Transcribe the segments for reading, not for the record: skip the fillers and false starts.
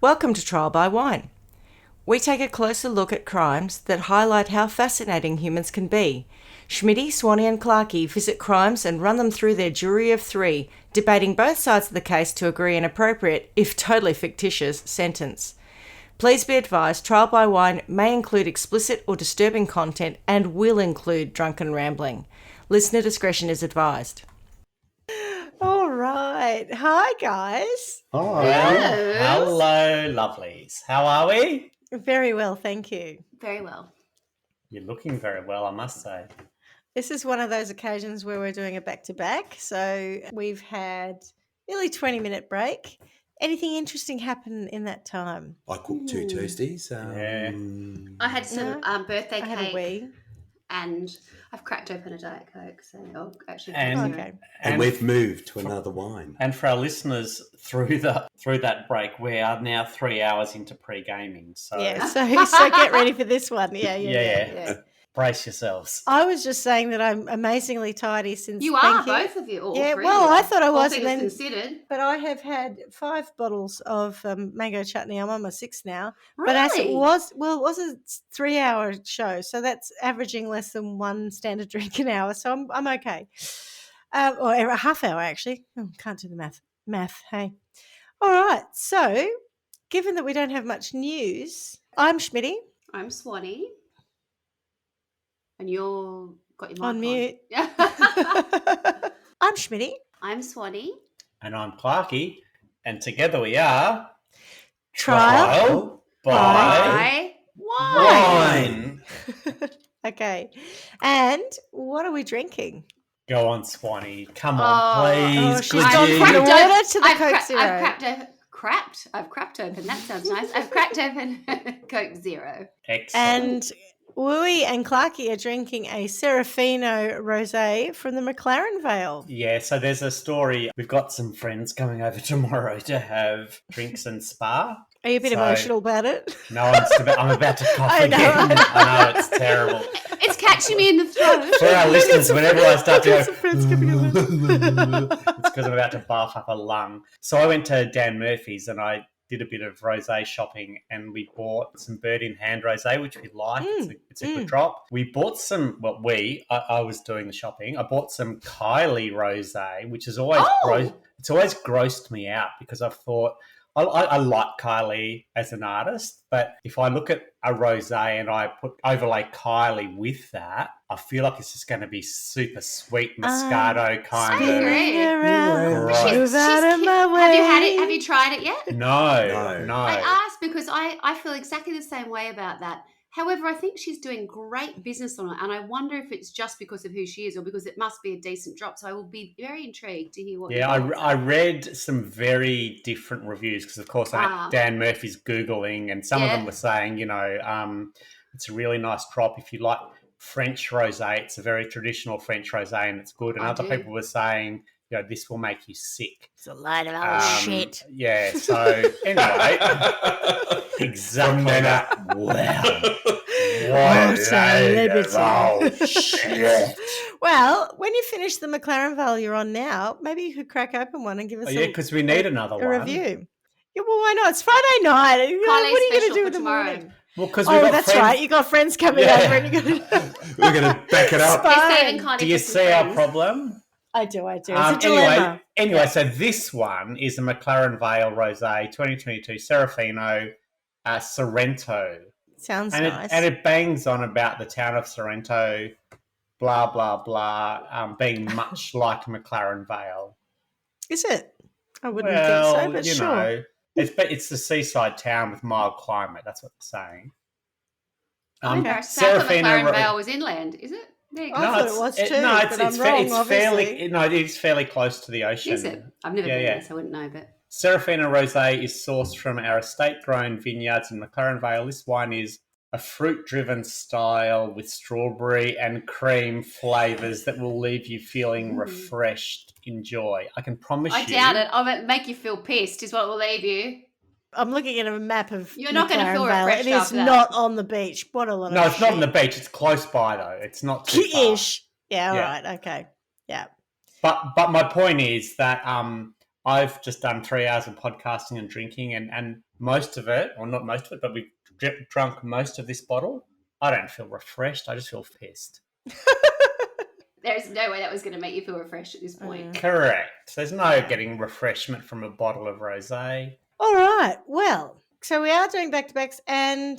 Welcome to Trial by Wine. We take a closer look at crimes that highlight how fascinating humans can be. Schmidty, Swanee and Clarkey visit crimes and run them through their jury of three, debating both sides of the case to agree an appropriate, if totally fictitious, sentence. Please be advised, Trial by Wine may include explicit or disturbing content and will include drunken rambling. Listener discretion is advised. All right. Hi, guys. Hi. Hello, lovelies. How are we? Very well, thank you. Very well. You're looking very well, I must say. This is one of those occasions where we're doing a back-to-back. So we've had nearly 20-minute break. Anything interesting happen in that time? I cooked two toasties. I had some birthday I cake, had a wee. and I've cracked open a Diet Coke. So I'll actually. Okay. And we've moved to another wine. And for our listeners through that break, we are now 3 hours into pre-gaming. So Yeah, so get ready for this one. Yeah. brace yourselves. I was just saying that I'm amazingly tidy since. You are, both of you. All Yeah, three well, of you. I thought I All was, things and then, considered. but I have had 5 bottles of mango chutney. I'm on my 6th now. Really? But as it was a 3-hour show, so that's averaging less than one standard drink an hour. So I'm okay. Or a half hour actually. Oh, can't do the math. Hey. All right. So, given that we don't have much news, I'm Schmidty. I'm Swanee, and you're got your mic On mute. Yeah. I'm Schmidty. I'm Swanee. And I'm Clarkey. And together we are... Trial by Wine. Okay. And what are we drinking? Go on, Swanee. Come on, please. she's Could gone you? from the water to the I've Coke Zero. I've cracked open. That sounds nice. I've cracked open Coke Zero. Excellent. And Wooey and Clarkey are drinking a Serafino rosé from the McLaren Vale. Yeah, so there's a story. We've got some friends coming over tomorrow to have drinks and spa. Are you a bit emotional about it? No, I'm about to cough I know. again. I know, it's terrible. It's catching me in the throat. For our listeners, whenever I start to Some go, friends coming over. it's because I'm about to barf up a lung. So I went to Dan Murphy's and I did a bit of rosé shopping, and we bought some bird in hand rosé, which we like. It's a good drop. We bought some. Well, I was doing the shopping. I bought some Kylie rosé, which is always it's always grossed me out because I've thought. I like Kylie as an artist, but if I look at a rosé and I overlay Kylie with that, I feel like it's just going to be super sweet Moscato kind of. Spinning around, Gross. move out of my way. Have you tried it yet? No. I asked because I feel exactly the same way about that. However, I think she's doing great business on it, and I wonder if it's just because of who she is or because it must be a decent drop. So I will be very intrigued to hear what. Yeah, I read some very different reviews because, of course, Dan Murphy's Googling, and some of them were saying, it's a really nice drop. If you like French rosé, it's a very traditional French rosé, and it's good. And other people were saying, this will make you sick. It's a load of old shit. Yeah, so anyway, exactly that. Wow. What a Oh, shit. Well, when you finish the McLaren Vale you're on now, maybe you could crack open one and give us because we need another one. review. Yeah, well, why not? It's Friday night. What are you going to do with the tomorrow? morning? Well, because that's right. You got friends coming over, and you got We're going to back it up. Do you see our problem? I do. It's a dilemma. Anyway, so this one is the McLaren Vale Rosé 2022 Serafino Sorrento. Sounds nice. nice. And it bangs on about the town of Sorrento, blah, blah, blah, being much like McLaren Vale. Is it? I wouldn't think so, but sure. It's the seaside town with mild climate. That's what they're saying. South of McLaren Vale was inland, is it? I thought it was too, but I'm wrong, obviously. It is fairly close to the ocean. Is it? I've never been there, so I wouldn't know. But Serafino Rosé is sourced from our estate-grown vineyards in McLaren Vale. This wine is a fruit-driven style with strawberry and cream flavours that will leave you feeling refreshed. Enjoy. I can promise you. I doubt it. I'll make you feel pissed is what will leave you. I'm looking at a map of You're not going to feel McLaren Vale. refreshed It is after that. not on the beach. What a lot of No, it's not on shit. the beach. It's close by, though. It's not too far. Ish. Yeah, all right. Okay. Yeah. But my point is that I've just done 3 hours of podcasting and drinking, and most of it, or not most of it, but we've drunk most of this bottle. I don't feel refreshed. I just feel pissed. There's no way that was going to make you feel refreshed at this point. Correct. There's no getting refreshment from a bottle of rosé. All right. Well, so we are doing back-to-backs, and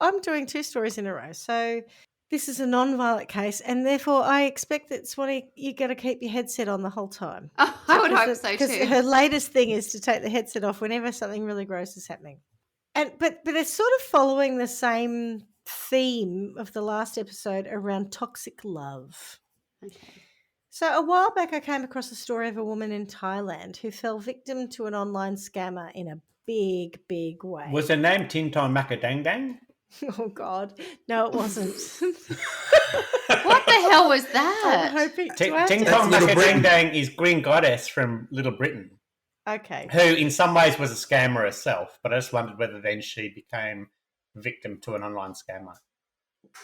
I'm doing 2 stories in a row. So this is a non-violent case, and therefore I expect that, Swanee, you got to keep your headset on the whole time. Oh, I would hope so Because too. her latest thing is to take the headset off whenever something really gross is happening. But it's sort of following the same theme of the last episode around toxic love. Okay. So a while back I came across a story of a woman in Thailand who fell victim to an online scammer in a big, big way. Was her name Tin Ton Macadang? Oh, God. No, it wasn't. What the hell was I'm that? hoping Ting to have to- Tong Little Britain. Macadang is Green Goddess from Little Britain, Okay. who in some ways was a scammer herself, but I just wondered whether then she became victim to an online scammer.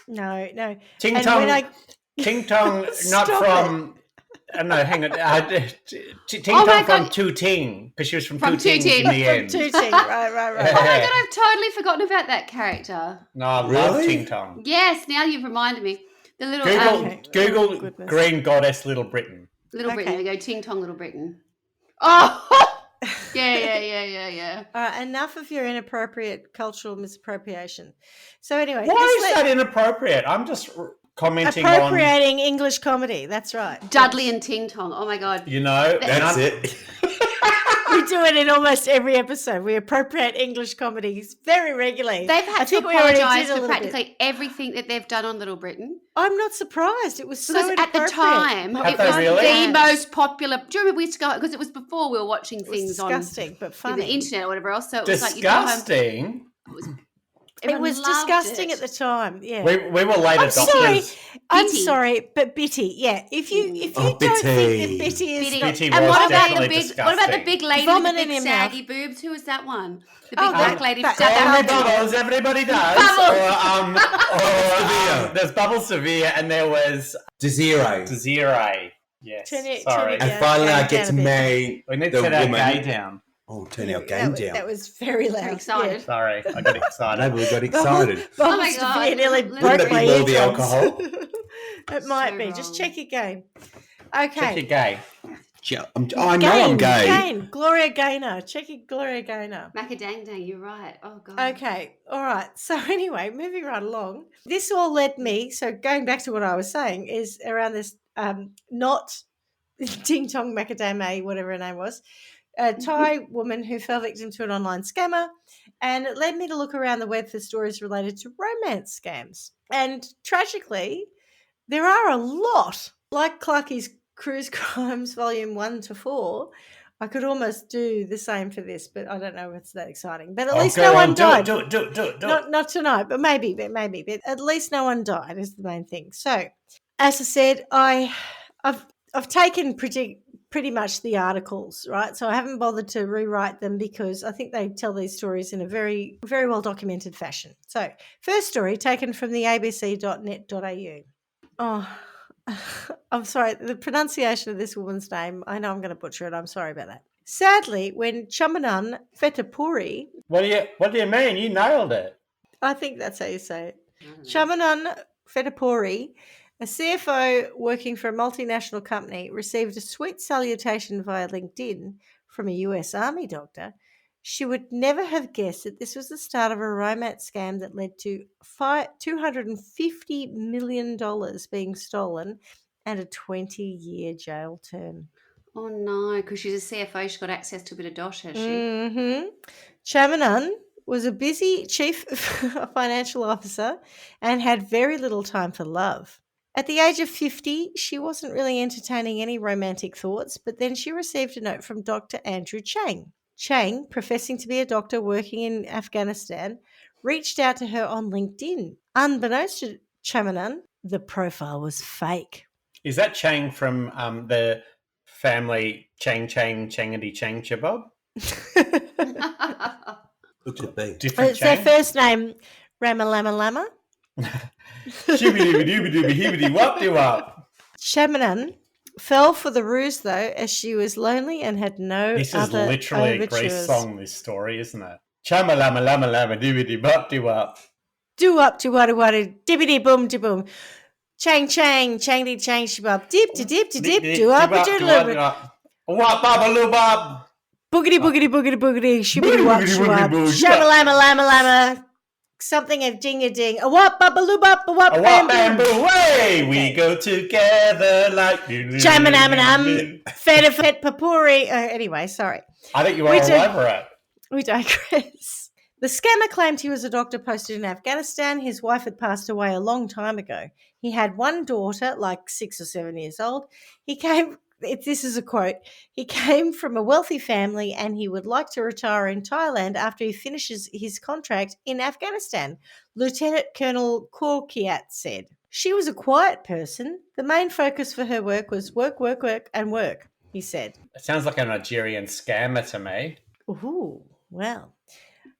No. Ting And Tong, when I- Ting Tong, not Stop from. No, hang on. Ting Oh my Tong from God. Tu Ting, because she was from From Tu Ting Tu Ting. in the end. Tooting. Right. Oh my God, I've totally forgotten about that character. No, I love Really? Ting Tong. Yes, now you've reminded me. The little Okay. Google Oh, goodness. Green Goddess Little Britain. Little Britain. Okay. There we go. Ting Tong Little Britain. Oh, yeah. All right, enough of your inappropriate cultural misappropriation. So anyway, Why this is that inappropriate? I'm just commenting on, appropriating English comedy. That's right. Dudley and Ting Tong. Oh my God. you know, That's it. We do it in almost every episode. We appropriate English comedies very regularly. They've had I to think we already apologise did a for little practically bit. everything that they've done on Little Britain. I'm not surprised. It was so Because at the inappropriate. time, Have it they was really? the most popular. Do you remember we used to go, because it was before we were watching It was things on disgusting, but the funny. internet or whatever else. So it was like you go home. disgusting. It everyone was loved disgusting it. at the time. Yeah. We were late I'm sorry. adopters. I'm Bitty. sorry, but bitty. Yeah. If you Oh, don't think that bitty. bitty is Bitty. not- Bitty And was what about the definitely big? What about the disgusting. big lady Vomit with in the big your mouth. saggy boobs? Who was that one? The big Oh, black that- lady. that- Only that- Bubbles, everybody does. Bubbles. Or there's Bubbles Severe, and there was Desiree. Desiree. Yes, Turn it- sorry. turn it And finally, I Down get a to bit. marry We need the to set our woman. gay down. Oh, turn our that game was, down. That was very loud. Very excited. Sorry, I got excited. Maybe we got excited. Bubbles Oh my to God. be nearly Wouldn't broke that be my more the eardrums. alcohol? It might So be. Just wrong. check again. Check Okay. you're gay. Yeah, I know I'm gay. Gain. Gloria Gaynor. Check your Gloria Gaynor. Macadang dang, you're right. Oh God. Okay. All right. So anyway, moving right along. This all led me, so going back to what I was saying, is around this not Ting Tong Macadame, whatever her name was, a Thai woman who fell victim to an online scammer. And it led me to look around the web for stories related to romance scams. And tragically, there are a lot. Like Clarkie's Cruise Crimes Volume 1 to 4, I could almost do the same for this, but I don't know if it's that exciting. But at least go no on, one do died. it. Do it. Not tonight, but maybe. But at least no one died is the main thing. So, as I said, I've taken pretty much the articles, right? So I haven't bothered to rewrite them because I think they tell these stories in a very, very well documented fashion. So, first story taken from the abc.net.au. Oh, I'm sorry. The pronunciation of this woman's name, I know I'm going to butcher it. I'm sorry about that. Sadly, when Chamanan Fetapuri, What do you mean? You nailed it. I think that's how you say it, Chamanan Fetapuri, a CFO working for a multinational company, received a sweet salutation via LinkedIn from a US Army doctor. She would never have guessed that this was the start of a romance scam that led to $250 million being stolen and a 20-year jail term. Oh no, because she's a CFO, she's got access to a bit of dosh, has she? Mm-hmm. Chamanan was a busy chief financial officer and had very little time for love. At the age of 50, she wasn't really entertaining any romantic thoughts, but then she received a note from Dr. Andrew Chang. Chang, professing to be a doctor working in Afghanistan, reached out to her on LinkedIn. Unbeknownst to Chamanan, the profile was fake. Is that Chang from the family Changity Chang Chabob? Who could be? Different It's their Chang? first name, Ramalama Lama. Shibidi-bidi-bidi-bidi-wop-de-wop. Chamanan Fell for the ruse, though, as she was lonely and had no This is other literally overtures. a Grease song, this story, isn't it? Chama lama lama lama dibbity bop do up. Do up to wada wada, dibbity boom to boom. Chang chang, changdy chang shabab, dip to dip to dip, do up a doodle. Wop babaloo bob. Boogity boogity boogity boogity, shibbity wop Boogity, shwab, boogity, boogity. shabalama lama lama. Something of ding a ding. A wop babaloo bop, a wop A wop bamboo way. We go together like Jamanam, feta fet papuri. Anyway, sorry. I think you are all over it. We digress. The scammer claimed he was a doctor posted in Afghanistan. His wife had passed away a long time ago. He had one daughter, like 6 or 7 years old. This is a quote, he came from a wealthy family and he would like to retire in Thailand after he finishes his contract in Afghanistan, Lieutenant Colonel Korkiat said. She was a quiet person. The main focus for her work was work, work, work, and work, he said. It sounds like a Nigerian scammer to me. Ooh, well.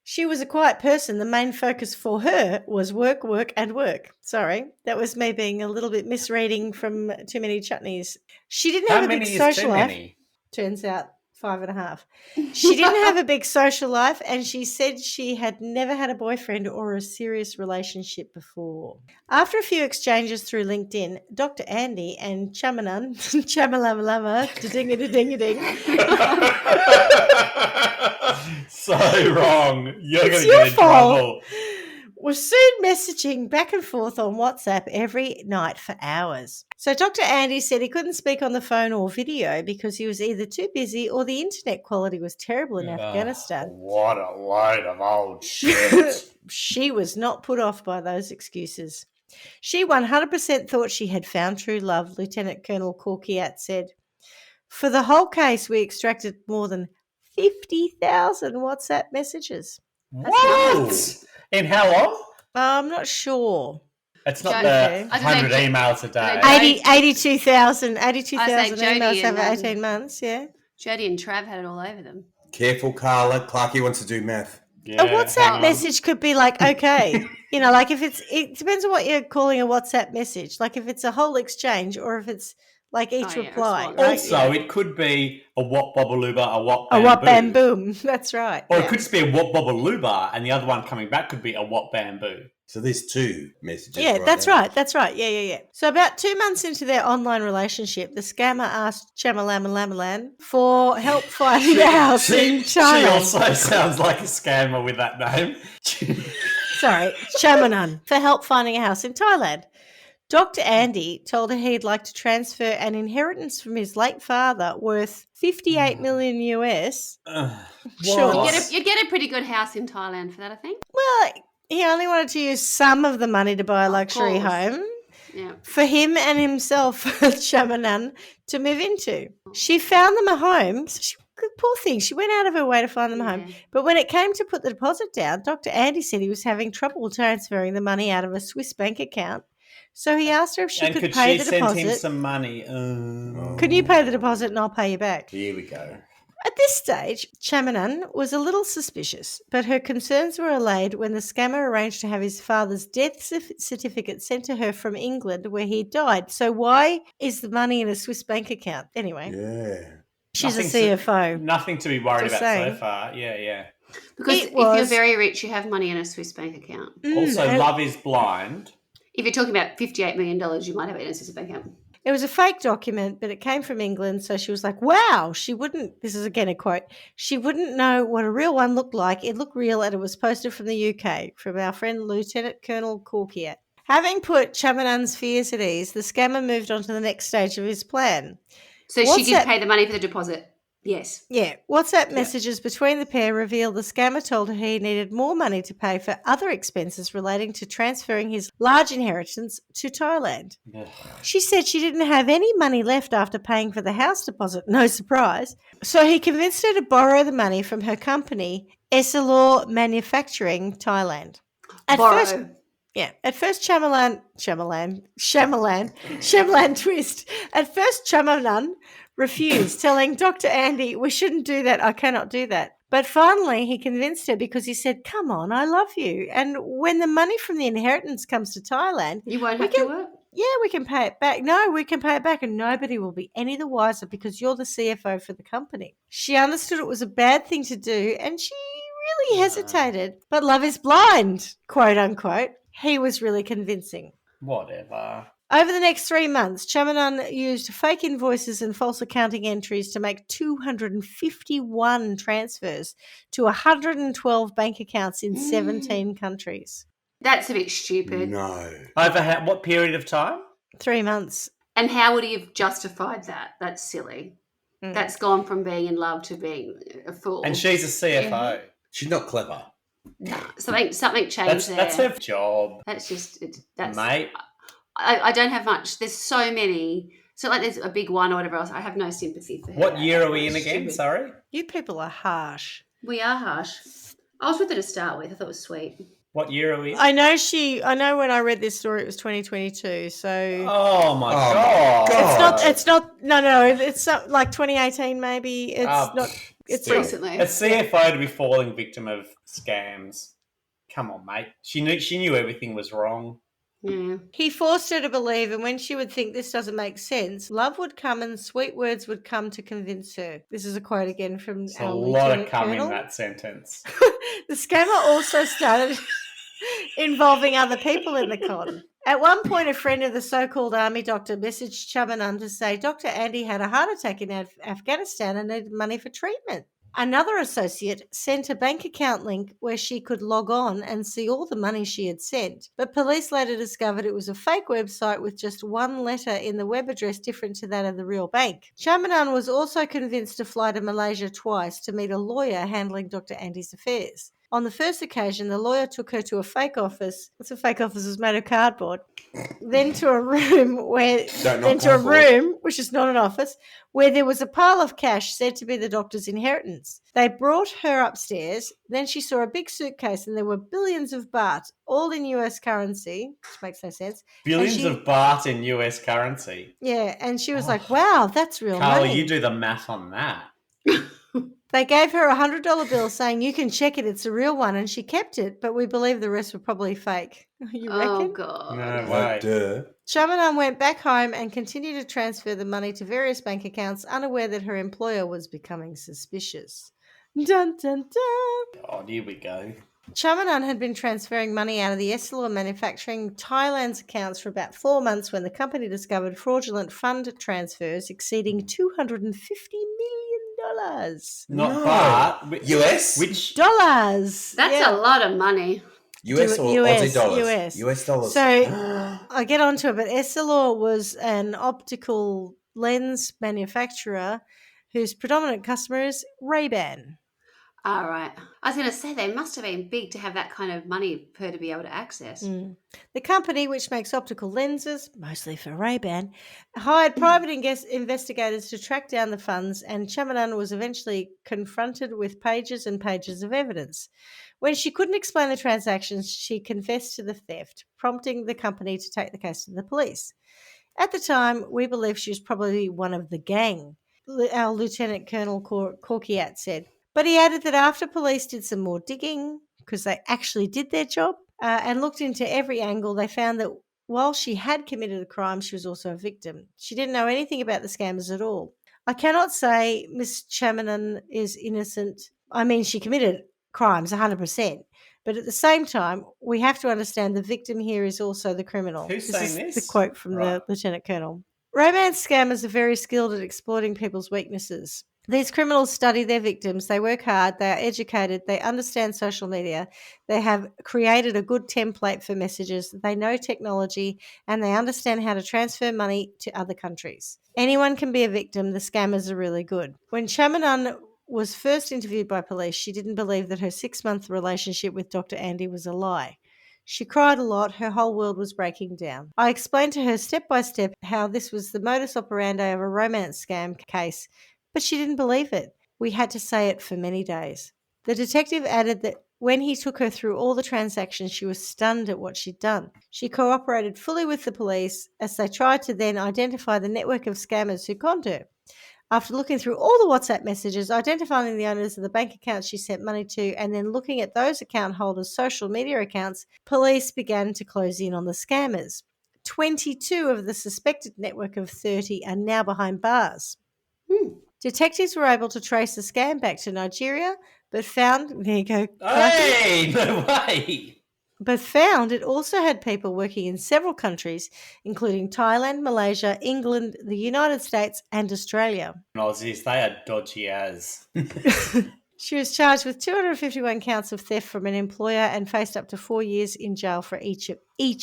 She was a quiet person. The main focus for her was work, work, and work. Sorry, that was me being a little bit misreading from Too Many Chutneys. She didn't have a big social life. Turns out 5.5. She didn't have a big social life, and she said she had never had a boyfriend or a serious relationship before. After a few exchanges through LinkedIn, Dr. Andy and Chamanan, Chamalamalama, ding-a-ding-a-ding. So wrong. You're going to get in trouble. Was soon messaging back and forth on WhatsApp every night for hours. So Dr. Andy said he couldn't speak on the phone or video because he was either too busy or the internet quality was terrible in Afghanistan. What a load of old shit. She was not put off by those excuses. She 100% thought she had found true love, Lieutenant Colonel Korkiat said. For the whole case, we extracted more than 50,000 WhatsApp messages. What? In how long? I'm not sure. It's not Jodie, the 100 emails a day. 82,000 Jodie emails over and, 18 months, yeah. Jodie and Trav had it all over them. Careful, Carla. Clarky wants to do math. Yeah, A WhatsApp message could be like, okay, like if it depends on what you're calling a WhatsApp message. Like if it's a whole exchange or if it's like each reply. response. Right? Also, it could be a wop bobalooba, a wop A bam whop boo. bam boom. That's right. Or it could just be a wop bobalooba, and the other one coming back could be a wop bamboo. So there's two messages. Yeah, that's now. right. That's right. Yeah. So about 2 months into their online relationship, the scammer asked Chamalamalan for help finding a house in She China. also sounds like a scammer with that name. Sorry, Chamanan, for help finding a house in Thailand. Dr. Andy told her he'd like to transfer an inheritance from his late father worth 58 million US. Sure. You get a pretty good house in Thailand for that, I think. Well, he only wanted to use some of the money to buy a luxury course. home Yeah. for him and himself, Chamanan, to move into. She found them a home. So poor thing, she went out of her way to find them a home. But when it came to put the deposit down, Dr. Andy said he was having trouble transferring the money out of a Swiss bank account. So he asked her if she could pay the deposit. And could she send him some money? Could you pay the deposit and I'll pay you back? Here we go. At this stage, Chamanan was a little suspicious, but her concerns were allayed when the scammer arranged to have his father's death certificate sent to her from England where he died. So why is the money in a Swiss bank account? Anyway, Yeah. she's a CFO. Nothing to be worried Just about saying. so far. Yeah. Because It if was- you're very rich, you have money in a Swiss bank account. Also, and Love is Blind. If you're talking about $58 million, you might have it in a Swiss bank account. It was a fake document, but it came from England, so she was like, wow, she wouldn't, this is again a quote, she wouldn't know what a real one looked like. It looked real and it was posted from the UK, from our friend Lieutenant Colonel Korkiat. Having put Chamanan's fears at ease, the scammer moved on to the next stage of his plan. So she did pay the money for the deposit. Yes. Yeah. WhatsApp messages between the pair revealed the scammer told her he needed more money to pay for other expenses relating to transferring his large inheritance to Thailand. Ugh. She said she didn't have any money left after paying for the house deposit. No surprise. So he convinced her to borrow the money from her company, Essilor Manufacturing, Thailand. At first, Shamalan twist. At first, Chamanan refused, telling Dr. Andy, we shouldn't do that. I cannot do that. But finally, he convinced her because he said, come on, I love you. And when the money from the inheritance comes to Thailand, You won't have to work. yeah, we can pay it back. No, we can pay it back and nobody will be any the wiser because you're the CFO for the company. She understood it was a bad thing to do and she really hesitated. But love is blind, quote unquote. He was really convincing. Whatever. Over the next 3 months, Chamanan used fake invoices and false accounting entries to make 251 transfers to 112 bank accounts in 17 countries. That's a bit stupid. No. Over what period of time? 3 months. And how would he have justified that? That's silly. That's gone from being in love to being a fool. And she's a CFO. She's not clever. No, something changed there. That's her job. That's just that's mate. I don't have much. There's so many. So like there's a big one or whatever else. I have no sympathy for her. What year are we in It's again? stupid. Sorry. You people are harsh. We are harsh. I was with her to start with. I thought it was sweet. What year are we in? I know when I read this story it was 2022, so Oh my Oh my god. God. it's not it's like 2018 maybe. It's not it's still. recently. A CFO to be falling victim of scams. Come on, mate. She knew everything was wrong. Yeah. He forced her to believe, and when she would think this doesn't make sense, love would come and sweet words would come to convince her. This is a quote again from There's our a lot of Lieutenant cum Colonel. in that sentence. The scammer also started involving other people in the con. At one point, a friend of the so-called army doctor messaged Chamanan to say Dr. Andy had a heart attack in Afghanistan and needed money for treatment. Another associate sent a bank account link where she could log on and see all the money she had sent, but police later discovered it was a fake website with just one letter in the web address different to that of the real bank. Chamanan was also convinced to fly to Malaysia twice to meet a lawyer handling Dr. Andy's affairs. On the first occasion, the lawyer took her to a fake office. What's a fake office? It was made of cardboard. Then to a room which is not an office, where there was a pile of cash said to be the doctor's inheritance. They brought her upstairs. Then she saw a big suitcase and there were billions of baht, all in US currency, which makes no sense. Billions of baht in US currency. Yeah, and she was like, wow, that's real Carla, money. you do the math on that. They gave her a $100 bill saying, you can check it, it's a real one, and she kept it, but we believe the rest were probably fake. You reckon? Oh God. No Oh, way. duh. Chamanan went back home and continued to transfer the money to various bank accounts, unaware that her employer was becoming suspicious. Dun, dun, dun. Oh, here we go. Chamanan had been transferring money out of the Essilor Manufacturing Thailand's accounts for about 4 months when the company discovered fraudulent fund transfers exceeding $250 million. Not No. baht. US? Which? Dollars. That's Yeah. a lot of money. US or US, Aussie dollars? US. US dollars. So I get onto it, but Essilor was an optical lens manufacturer whose predominant customer is Ray-Ban. All right. I was going to say they must have been big to have that kind of money for her to be able to access. The company, which makes optical lenses, mostly for Ray-Ban, hired private investigators to track down the funds, and Chamanan was eventually confronted with pages and pages of evidence. When she couldn't explain the transactions, she confessed to the theft, prompting the company to take the case to the police. At the time, we believe she was probably one of the gang, our Lieutenant Colonel Corkiat said. But he added that after police did some more digging, because they actually did their job, and looked into every angle, they found that while she had committed a crime, she was also a victim. She didn't know anything about the scammers at all. I cannot say Miss Chamanan is innocent. I mean, she committed crimes 100%. But at the same time, we have to understand the victim here is also the criminal. Who's This saying is this? the quote from Right. the Lieutenant Colonel. Romance scammers are very skilled at exploiting people's weaknesses. These criminals study their victims, they work hard, they are educated, they understand social media, they have created a good template for messages, they know technology, and they understand how to transfer money to other countries. Anyone can be a victim, the scammers are really good. When Chamanan was first interviewed by police, she didn't believe that her 6-month relationship with Dr. Andy was a lie. She cried a lot, her whole world was breaking down. I explained to her step by step how this was the modus operandi of a romance scam case, but she didn't believe it. We had to say it for many days. The detective added that when he took her through all the transactions, she was stunned at what she'd done. She cooperated fully with the police as they tried to then identify the network of scammers who conned her. After looking through all the WhatsApp messages, identifying the owners of the bank accounts she sent money to, and then looking at those account holders' social media accounts, police began to close in on the scammers. 22 of the suspected network of 30 are now behind bars. Hmm. Detectives were able to trace the scam back to Nigeria, but found, there you go, Clarky, Hey, no way. but found it also had people working in several countries, including Thailand, Malaysia, England, the United States, and Australia. Aussies, they are dodgy as. She was charged with 251 counts of theft from an employer and faced up to 4 years in jail for each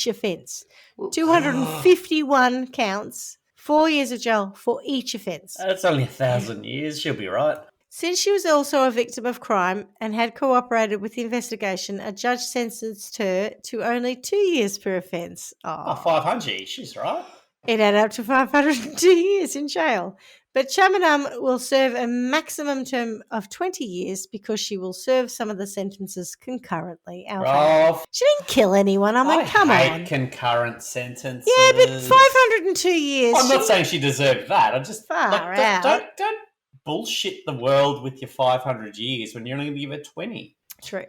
offence. 251 counts, 4 years of jail for each offence. That's only 1,000 years. She'll be right. Since she was also a victim of crime and had cooperated with the investigation, a judge sentenced her to only 2 years per offence. Oh, 500. She's right. It added up to 502 years in jail. But Chaminam will serve a maximum term of 20 years because she will serve some of the sentences concurrently. Oh, She didn't kill anyone. I mean, come hate on. concurrent sentences. Yeah, but 502 years. I'm not saying she deserved that. I just Far out. Don't bullshit the world with your 500 years when you're only going to give her 20. True.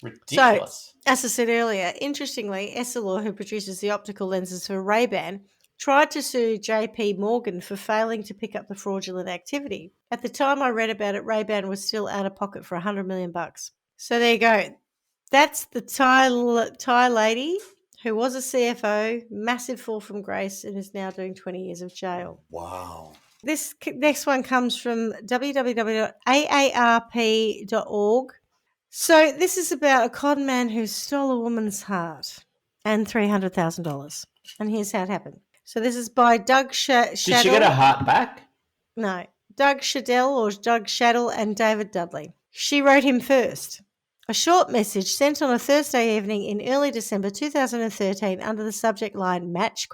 Ridiculous. So, as I said earlier, interestingly, Essilor, who produces the optical lenses for Ray-Ban, tried to sue JP Morgan for failing to pick up the fraudulent activity. At the time I read about it, Ray-Ban was still out of pocket for $100 million. So there you go. That's the Thai lady who was a CFO, massive fall from grace, and is now doing 20 years of jail. Wow. This next one comes from www.aarp.org. So this is about a con man who stole a woman's heart and $300,000. And here's how it happened. So this is by Doug Shaddle. Did she get her heart back? No. Doug Shaddle and David Dudley. She wrote him first. A short message sent on a Thursday evening in early December 2013 under the subject line match ?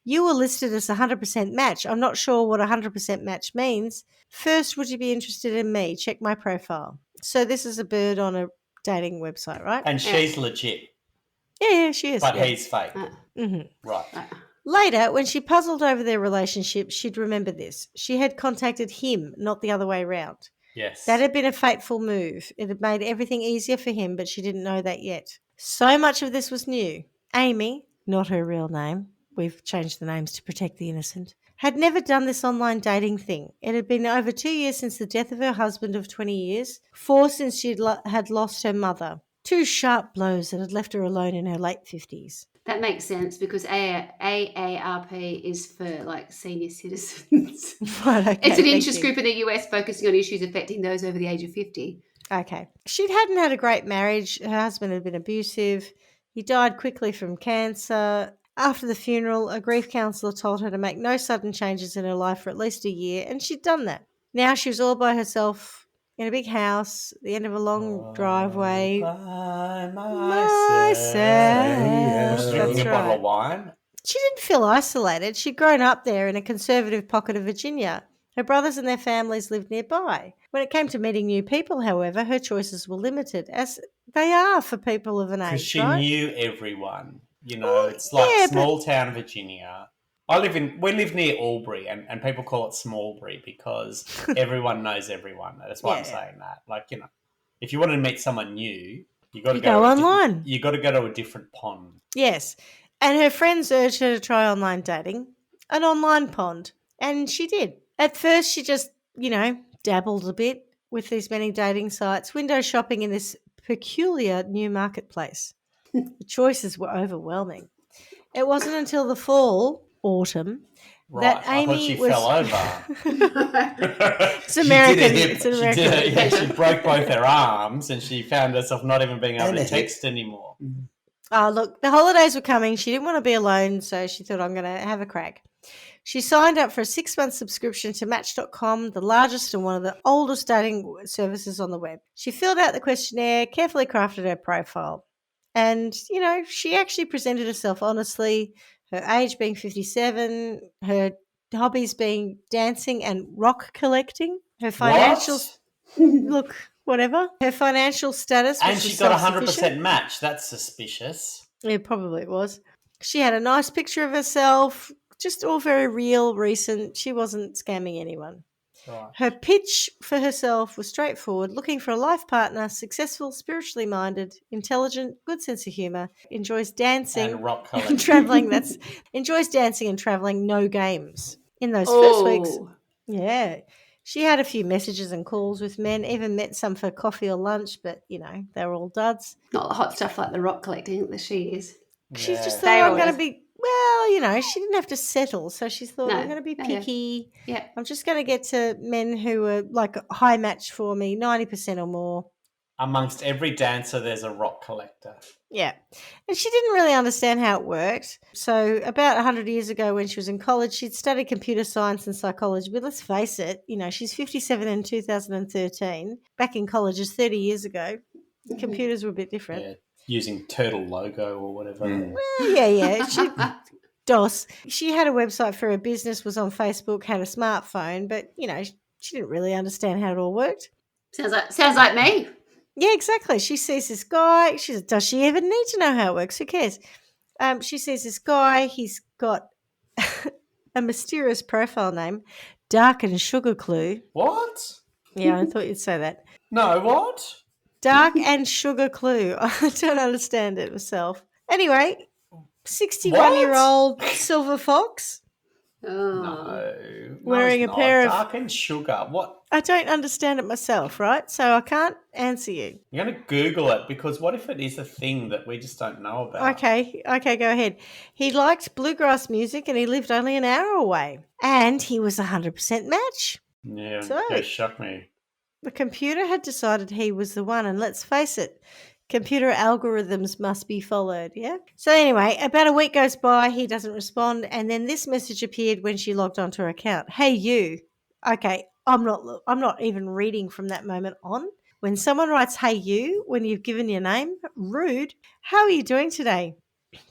You were listed as 100% match. I'm not sure what 100% match means. First, would you be interested in me? Check my profile. So this is a bird on a dating website, right? And she's legit. Yeah, she is. But yeah. he's fake. Right. Later, when she puzzled over their relationship, she'd remember this. She had contacted him, not the other way around. Yes. That had been a fateful move. It had made everything easier for him, but she didn't know that yet. So much of this was new. Amy, not her real name, we've changed the names to protect the innocent, had never done this online dating thing. It had been over 2 years since the death of her husband of 20 years, 4 since she had lost her mother. 2 sharp blows that had left her alone in her late 50s. That makes sense because AARP is for like senior citizens. Right, okay, It's an thank interest you. group in the US focusing on issues affecting those over the age of 50. Okay. She hadn't had a great marriage. Her husband had been abusive. He died quickly from cancer. After the funeral, a grief counsellor told her to make no sudden changes in her life for at least a year, and she'd done that. Now she was all by herself in a big house, at the end of a long driveway. By Myself. Drinking That's a bottle right. of wine. She didn't feel isolated. She'd grown up there in a conservative pocket of Virginia. Her brothers and their families lived nearby. When it came to meeting new people, however, her choices were limited, as they are for people of an Because age, she right? knew everyone. You know, it's like yeah, small town Virginia. We live near Albury, and people call it Smallbury because everyone knows everyone. That's why I'm saying that. Like, you know, if you want to meet someone new, you got to go online. You got to go to a different pond. Yes. And her friends urged her to try online dating, an online pond, and she did. At first, she just, dabbled a bit with these many dating sites, window shopping in this peculiar new marketplace. The choices were overwhelming. It wasn't until the autumn, Right. that I thought Amy she was... fell over. It's American. hip. It's an She American. did. Yeah, she broke both her arms and she found herself not even being able And to a hip. text anymore. Oh, look, the holidays were coming. She didn't want to be alone, so she thought, I'm going to have a crack. She signed up for a 6-month subscription to Match.com, the largest and one of the oldest dating services on the web. She filled out the questionnaire, carefully crafted her profile. And, she actually presented herself honestly, her age being 57, her hobbies being dancing and rock collecting, her financial... Look, whatever. Her financial status was And she got self-sufficient. 100% match. That's suspicious. Yeah, probably it was. She had a nice picture of herself, just all very real, recent. She wasn't scamming anyone. Right. Her pitch for herself was straightforward, looking for a life partner, successful, spiritually minded, intelligent, good sense of humour, enjoys dancing And rock and collecting. travelling. Enjoys dancing and travelling, no games. In those first weeks, yeah. She had a few messages and calls with men, even met some for coffee or lunch, but, they were all duds. Not the hot stuff like the rock collecting that she is. She just Yeah. thought, I'm all going is. to be, well, she didn't have to settle. So she thought, No. I'm going to be No, yeah. picky. Yeah. I'm just going to get to men who are like a high match for me, 90% or more. Amongst every dancer, there's a rock collector. Yeah. And she didn't really understand how it worked. So about 100 years ago when she was in college, she'd studied computer science and psychology. But let's face it, she's 57 in 2013. Back in college is 30 years ago. Computers were a bit different. Yeah, using turtle logo or whatever. Well, yeah. DOS. She had a website for her business, was on Facebook, had a smartphone, but, she didn't really understand how it all worked. Sounds like me. Yeah, exactly. She sees this guy. She says, does she even need to know how it works? Who cares? She sees this guy. He's got a mysterious profile name, Dark and Sugar Clue. What? Yeah, I thought you'd say that. No, what? Dark and Sugar Clue. I don't understand it myself. Anyway, 61-year-old silver fox. Oh. No. Wearing it's a pair of- Dark and Sugar. What? I don't understand it myself, right? So I can't answer you. I'm going to Google it because what if it is a thing that we just don't know about? Okay, go ahead. He liked bluegrass music and he lived only an hour away. And he was 100% match. Yeah, So- that shocked me. The computer had decided he was the one, and let's face it, computer algorithms must be followed, yeah? So anyway, about a week goes by, he doesn't respond, and then this message appeared when she logged onto her account. Hey, you. Okay, I'm not even reading from that moment on. When someone writes, hey, you, when you've given your name, rude. How are you doing today?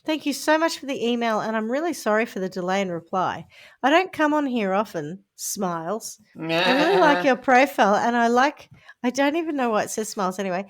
Thank you so much for the email, and I'm really sorry for the delay in reply. I don't come on here often. Smiles. I really like your profile, and I don't even know why it says smiles anyway,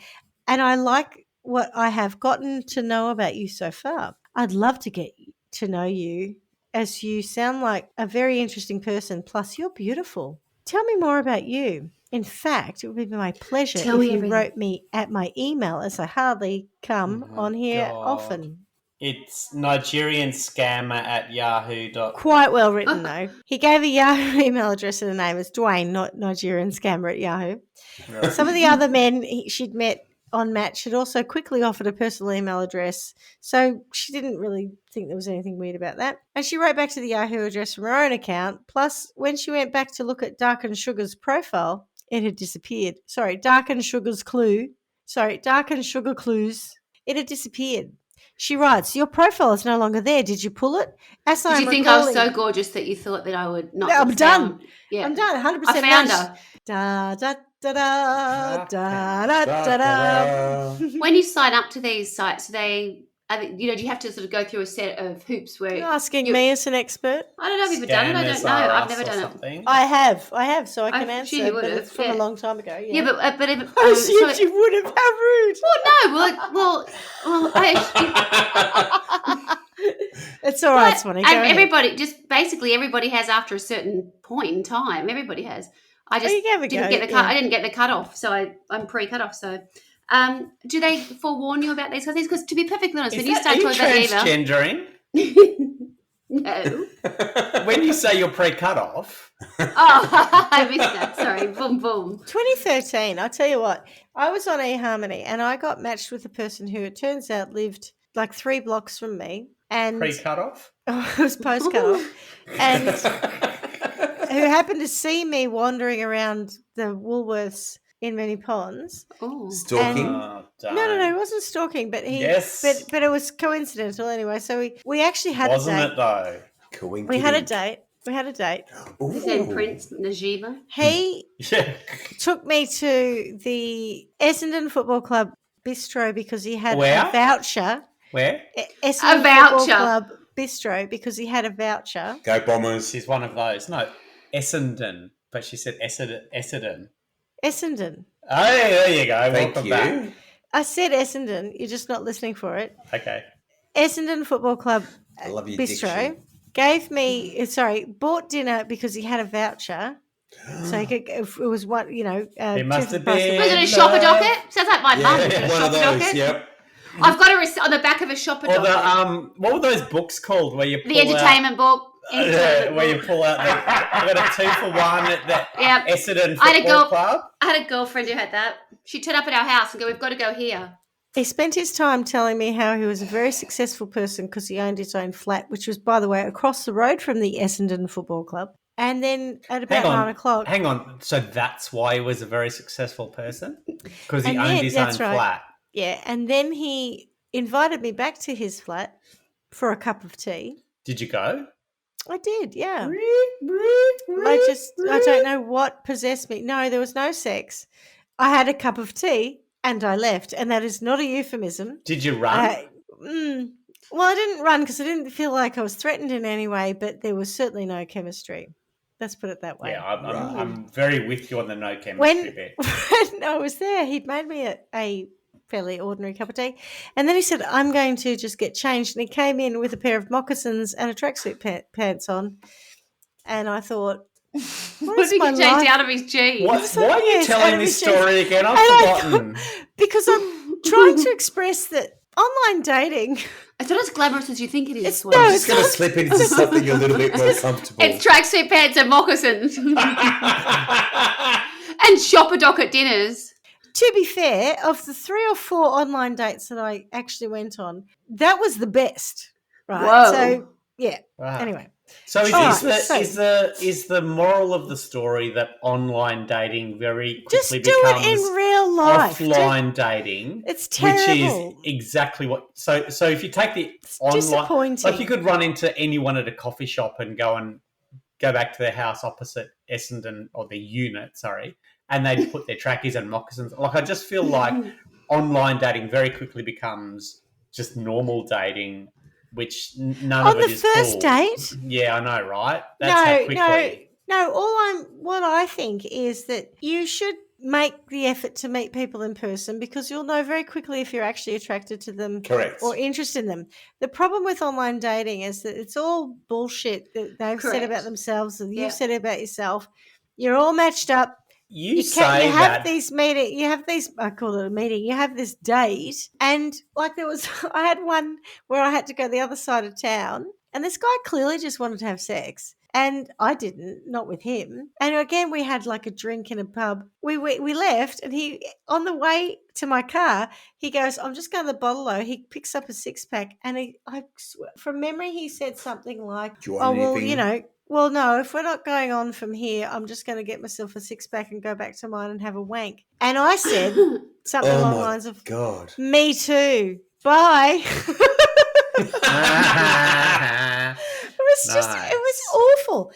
and I like what I have gotten to know about you so far. I'd love to get to know you, as you sound like a very interesting person, plus you're beautiful. Tell me more about you. In fact, it would be my pleasure Tell if me you everything. wrote me at my email, as I hardly come Oh, on here God. often. It's Nigerian scammer at yahoo.com. Quite well written, though. He gave a Yahoo email address and the name is Dwayne, not Nigerian scammer at Yahoo. Some of the other men she'd met on Match had also quickly offered a personal email address, so she didn't really think there was anything weird about that. And she wrote back to the Yahoo address from her own account. Plus, when she went back to look at Dark and Sugar's profile, it had disappeared. Dark and Sugar Clues. It had disappeared. She writes, your profile is no longer there. Did you pull it? As Did you think I was so gorgeous that you thought that I would not? No, I'm have done. found- Yeah, I'm done. 100% I found matched. her. Da da da da da da da da. When you sign up to these sites, do you have to sort of go through a set of hoops where You're asking you- me as an expert? I don't know if you've done it. I don't know. I've never done it. I have, so I can I answer. assume you But would it's have, from yeah. a long time ago. Yeah, Yeah, but if, I assumed so- you would have. How rude! well, It's all right, Swanee. Go ahead. Everybody has after a certain point in time. Everybody has. I just you gave a didn't go, get the cut. yeah. I didn't get the cut off, so I'm pre-cut off. So, do they forewarn you about these kind of things? Because to be perfectly honest, when you start talking about transgendering? no. When you say you're pre-cut off, Oh, I missed that. Sorry. Boom, boom. 2013. I'll tell you what. I was on eHarmony and I got matched with a person who, it turns out, lived like 3 blocks from me. And pre-cut off? Oh, it was post cut off. And who happened to see me wandering around the Woolworths in Many Ponds. Oh. Stalking? Oh, No, it wasn't stalking, but he. Yes. But it was coincidental anyway. So we actually had Wasn't a date. it though? We had a date. His name Prince Najiba. He Yeah. took me to the Essendon Football Club bistro because he had Where? a voucher. Where? Essendon A voucher. Football Club bistro because he had a voucher. Go Bombers. She's one of those. No, Essendon, but she said Essendon. Essendon. Oh, yeah, there you go. Thank Welcome you. back. I said Essendon. You're just not listening for it. Okay. Essendon Football Club I love your bistro diction. bought dinner because he had a voucher So he could, if it was what, It must have Was it a been shopper love. docket? Sounds like my mum. Yeah, A one of shopper those. docket. Yep. I've got a on the back of a shopper Or docket. what were those books called where you pull The entertainment book. where you pull out I got a 2-for-1 at the Yep. Essendon I had a Football Club. I had a girlfriend who had that. She'd turn up at our house and go, "We've got to go here." He spent his time telling me how he was a very successful person because he owned his own flat, which was, by the way, across the road from the Essendon Football Club. And then at about 9 o'clock. Hang on. So that's why he was a very successful person? Because he And owned then- his own that's right. flat. Yeah, and then he invited me back to his flat for a cup of tea. Did you go? I did, yeah. I don't know what possessed me. No, there was no sex. I had a cup of tea and I left, and that is not a euphemism. Did you run? Well, I didn't run because I didn't feel like I was threatened in any way, but there was certainly no chemistry. Let's put it that way. Yeah, I'm very with you on the no chemistry bit. When I was there, he'd made me a fairly ordinary cup of tea. And then he said, I'm going to just get changed. And he came in with a pair of moccasins and a tracksuit pants on. And I thought, What if he could change out of his jeans? Why are you telling this story again? I've forgotten. Because I'm trying to express that online dating. It's not as glamorous as you think it is. It's Swan. no, I'm just going to slip into something a little bit more comfortable. It's tracksuit pants and moccasins. And shopper docket dinners. To be fair, of the 3 or 4 online dates that I actually went on, that was the best. Right. Whoa. So, yeah. Wow. Anyway. So Alright, is the moral of the story that online dating very Just quickly do becomes it in real life. offline dating? It's terrible. Which is exactly what. So if you take the It's online, disappointing. like you could run into anyone at a coffee shop and go back to their house opposite Essendon or the unit, sorry, and they'd put their trackies and moccasins. Like I just feel like online dating very quickly becomes just normal dating. Which none On of it the is first cool. date? Yeah, I know, right? That's how quickly. No. What I think is that you should make the effort to meet people in person because you'll know very quickly if you're actually attracted to them Correct. or interested in them. The problem with online dating is that it's all bullshit that they've said Correct. about themselves and Yeah. you've said about yourself. You're all matched up. You You say have that. these meeting. You have these. I call it a meeting. You have this date, and like there was, I had one where I had to go the other side of town, and this guy clearly just wanted to have sex, and I didn't, not with him. And again, we had like a drink in a pub. We left, and he on the way to my car, he goes, "I'm just going to the bottle-o." He picks up a 6-pack, and I swear, from memory, he said something like, Do you want "Oh well, anything? Well, no, if we're not going on from here, I'm just going to get myself a 6-pack and go back to mine and have a wank." And I said something Oh along the my lines of, God. "Me too. Bye." It was awful.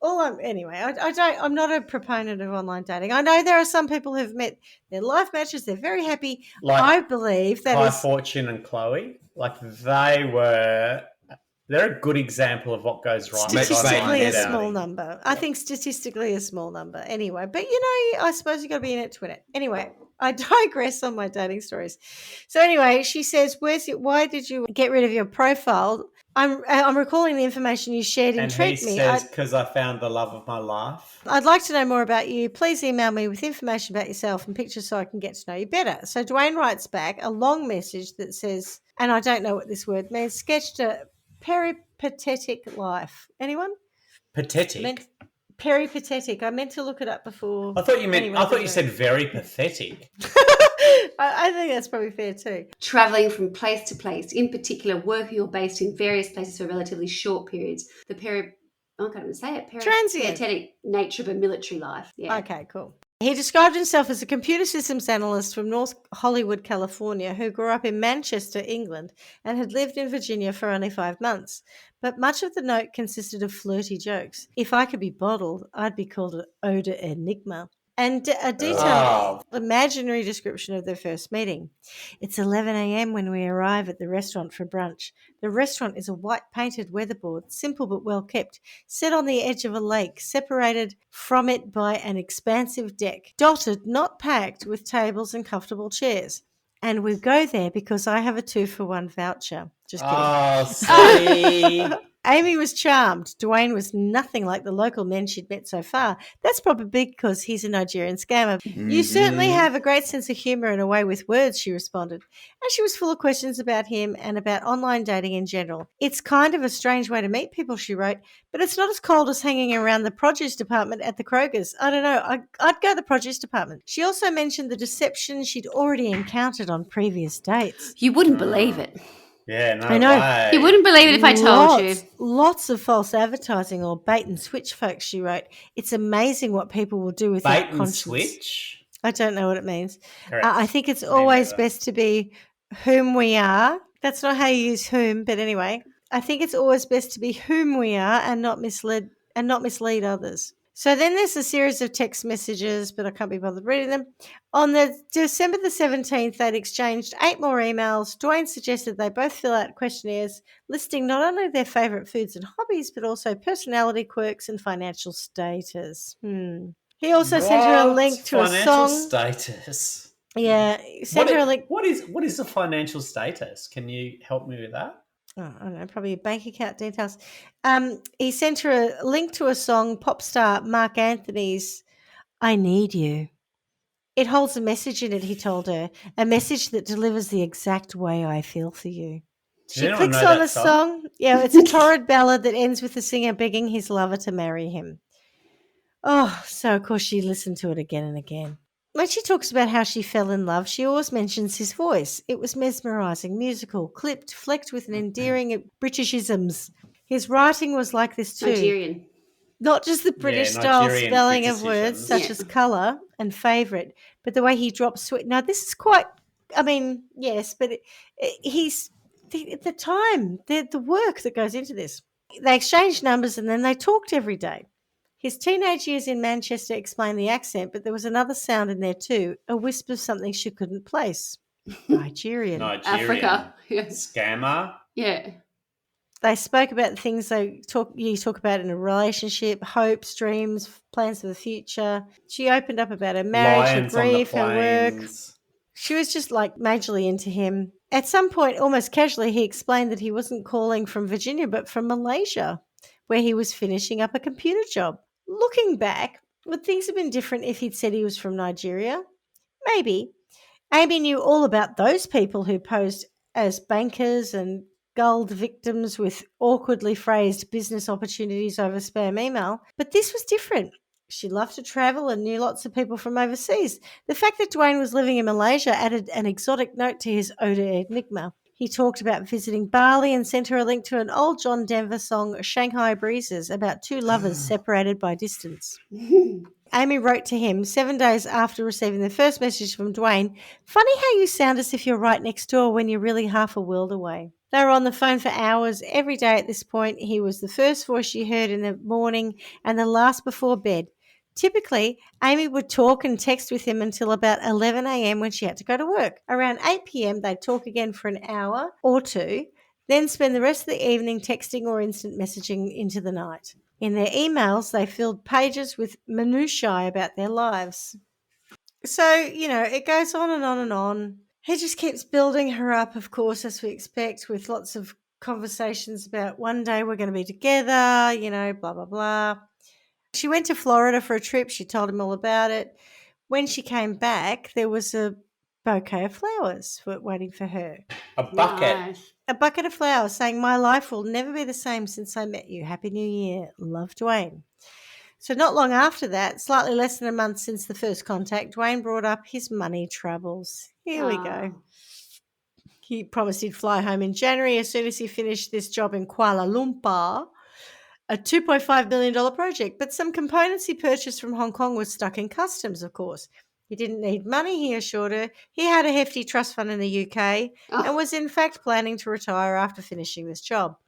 I'm not a proponent of online dating. I know there are some people who've met their life matches. They're very happy. Like I believe that High is Fortune and Chloe, like they're a good example of what goes wrong. with statistically online a dating. small number. I think statistically a small number. Anyway, but I suppose you got to be in it to win it. Anyway, I digress on my dating stories. So anyway, she says, why did you get rid of your profile? I'm recalling the information you shared. And he Intrigued me. says, because I found the love of my life. I'd like to know more about you. Please email me with information about yourself and pictures so I can get to know you better. So Dwayne writes back a long message that says, and I don't know what this word means, sketched a peripatetic life. Anyone? Pathetic. Peripatetic. I meant to look it up before. I thought you meant. Anyway, I thought you said very pathetic. I think that's probably fair too. Travelling from place to place, in particular working or based in various places for relatively short periods. I can't even say it. Transient. Peripatetic nature of a military life. Yeah. Okay, cool. He described himself as a computer systems analyst from North Hollywood, California, who grew up in Manchester, England, and had lived in Virginia for only 5 months. But much of the note consisted of flirty jokes. If I could be bottled, I'd be called an odor enigma. And a detailed imaginary description of their first meeting. It's 11 a.m. when we arrive at the restaurant for brunch. The restaurant is a white painted weatherboard, simple but well kept, set on the edge of a lake, separated from it by an expansive deck, dotted, not packed, with tables and comfortable chairs. And we go there because I have a 2-for-1 voucher. Just kidding. Oh, see. Amy was charmed. Dwayne was nothing like the local men she'd met so far. That's probably because he's a Nigerian scammer. You certainly have a great sense of humour and a way with words, she responded. And she was full of questions about him and about online dating in general. It's kind of a strange way to meet people, she wrote, but it's not as cold as hanging around the produce department at the Kroger's. I don't know. I'd go to the produce department. She also mentioned the deception she'd already encountered on previous dates. You wouldn't believe it. Yeah, no I know. way. You wouldn't believe it if I told you. Lots of false advertising or bait and switch, folks, she wrote. It's amazing what people will do with Bait that and conscience. switch? I don't know what it means. Correct. I think it's Me always neither. best to be whom we are. That's not how you use whom, but anyway, I think it's always best to be whom we are and not mislead others. So then there's a series of text messages, but I can't be bothered reading them. On the December the 17th, they'd exchanged 8 more emails. Dwayne suggested they both fill out questionnaires listing not only their favourite foods and hobbies, but also personality quirks and financial status. He also sent her a link to a Financial song. status. Yeah, he sent her a link. What is the financial status? Can you help me with that? Oh, I don't know, probably bank account details. He sent her a link to a song, pop star Mark Anthony's I Need You. It holds a message in it, he told her, a message that delivers the exact way I feel for you. Does She anyone clicks know on that the song? song. Yeah, it's a torrid ballad that ends with the singer begging his lover to marry him. Oh, so of course she listened to it again and again. When she talks about how she fell in love, she always mentions his voice. It was mesmerising, musical, clipped, flecked with an endearing Britishisms. His writing was like this too. Nigerian. Not just the British style Nigerian spelling of words Britishisms. such Yeah. as colour and favourite, but the way he drops sweet. Now, this is quite, I mean, yes, but he's, the time, the work that goes into this. They exchanged numbers and then they talked every day. His teenage years in Manchester explained the accent, but there was another sound in there too, a wisp of something she couldn't place. Nigerian. Africa. Yes. Scammer. Yeah. They spoke about the things you talk about in a relationship, hopes, dreams, plans for the future. She opened up about her marriage, Lions her on the grief, her work. plains. She was just like majorly into him. At some point, almost casually, he explained that he wasn't calling from Virginia, but from Malaysia, where he was finishing up a computer job. Looking back, would things have been different if he'd said he was from Nigeria? Maybe. Amy knew all about those people who posed as bankers and gulled victims with awkwardly phrased business opportunities over spam email, but this was different. She loved to travel and knew lots of people from overseas. The fact that Dwayne was living in Malaysia added an exotic note to his ode enigma. He talked about visiting Bali and sent her a link to an old John Denver song, Shanghai Breezes, about two lovers separated by distance. Amy wrote to him 7 days after receiving the first message from Dwayne, "Funny how you sound as if you're right next door when you're really half a world away." They were on the phone for hours every day at this point. He was the first voice she heard in the morning and the last before bed. Typically, Amy would talk and text with him until about 11 a.m. when she had to go to work. Around 8 p.m., they'd talk again for an hour or two, then spend the rest of the evening texting or instant messaging into the night. In their emails, they filled pages with minutiae about their lives. So, it goes on and on and on. He just keeps building her up, of course, as we expect, with lots of conversations about one day we're going to be together, blah, blah, blah. She went to Florida for a trip. She told him all about it. When she came back, there was a bouquet of flowers waiting for her. A bucket. Nice. A bucket of flowers saying, "My life will never be the same since I met you. Happy New Year. Love, Dwayne." So not long after that, slightly less than a month since the first contact, Dwayne brought up his money troubles. Here we go. He promised he'd fly home in January as soon as he finished this job in Kuala Lumpur, a $2.5 million project. But some components he purchased from Hong Kong were stuck in customs, of course. He didn't need money, he assured her. He had a hefty trust fund in the UK and was in fact planning to retire after finishing this job.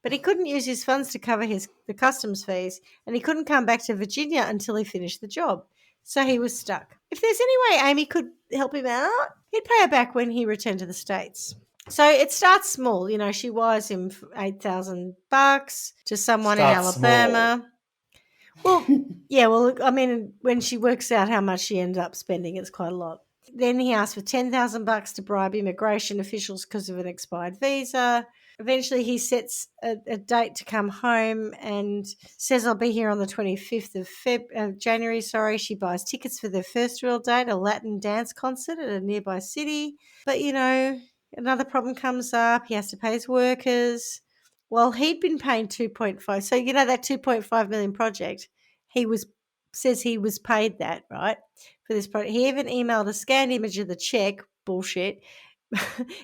But he couldn't use his funds to cover the customs fees, and he couldn't come back to Virginia until he finished the job. So he was stuck. If there's any way Amy could help him out, he'd pay her back when he returned to the States. So it starts small. She wires him for $8,000 to someone in Alabama. Well, yeah, when she works out how much she ends up spending, it's quite a lot. Then he asked for $10,000 to bribe immigration officials because of an expired visa. Eventually, he sets a date to come home and says, I'll be here on the 25th of January. She buys tickets for their first real date, a Latin dance concert at a nearby city. But, another problem comes up. He has to pay his workers. Well, he'd been paying 2.5. So, that 2.5 million project, says he was paid that, right, for this project. He even emailed a scanned image of the check, bullshit,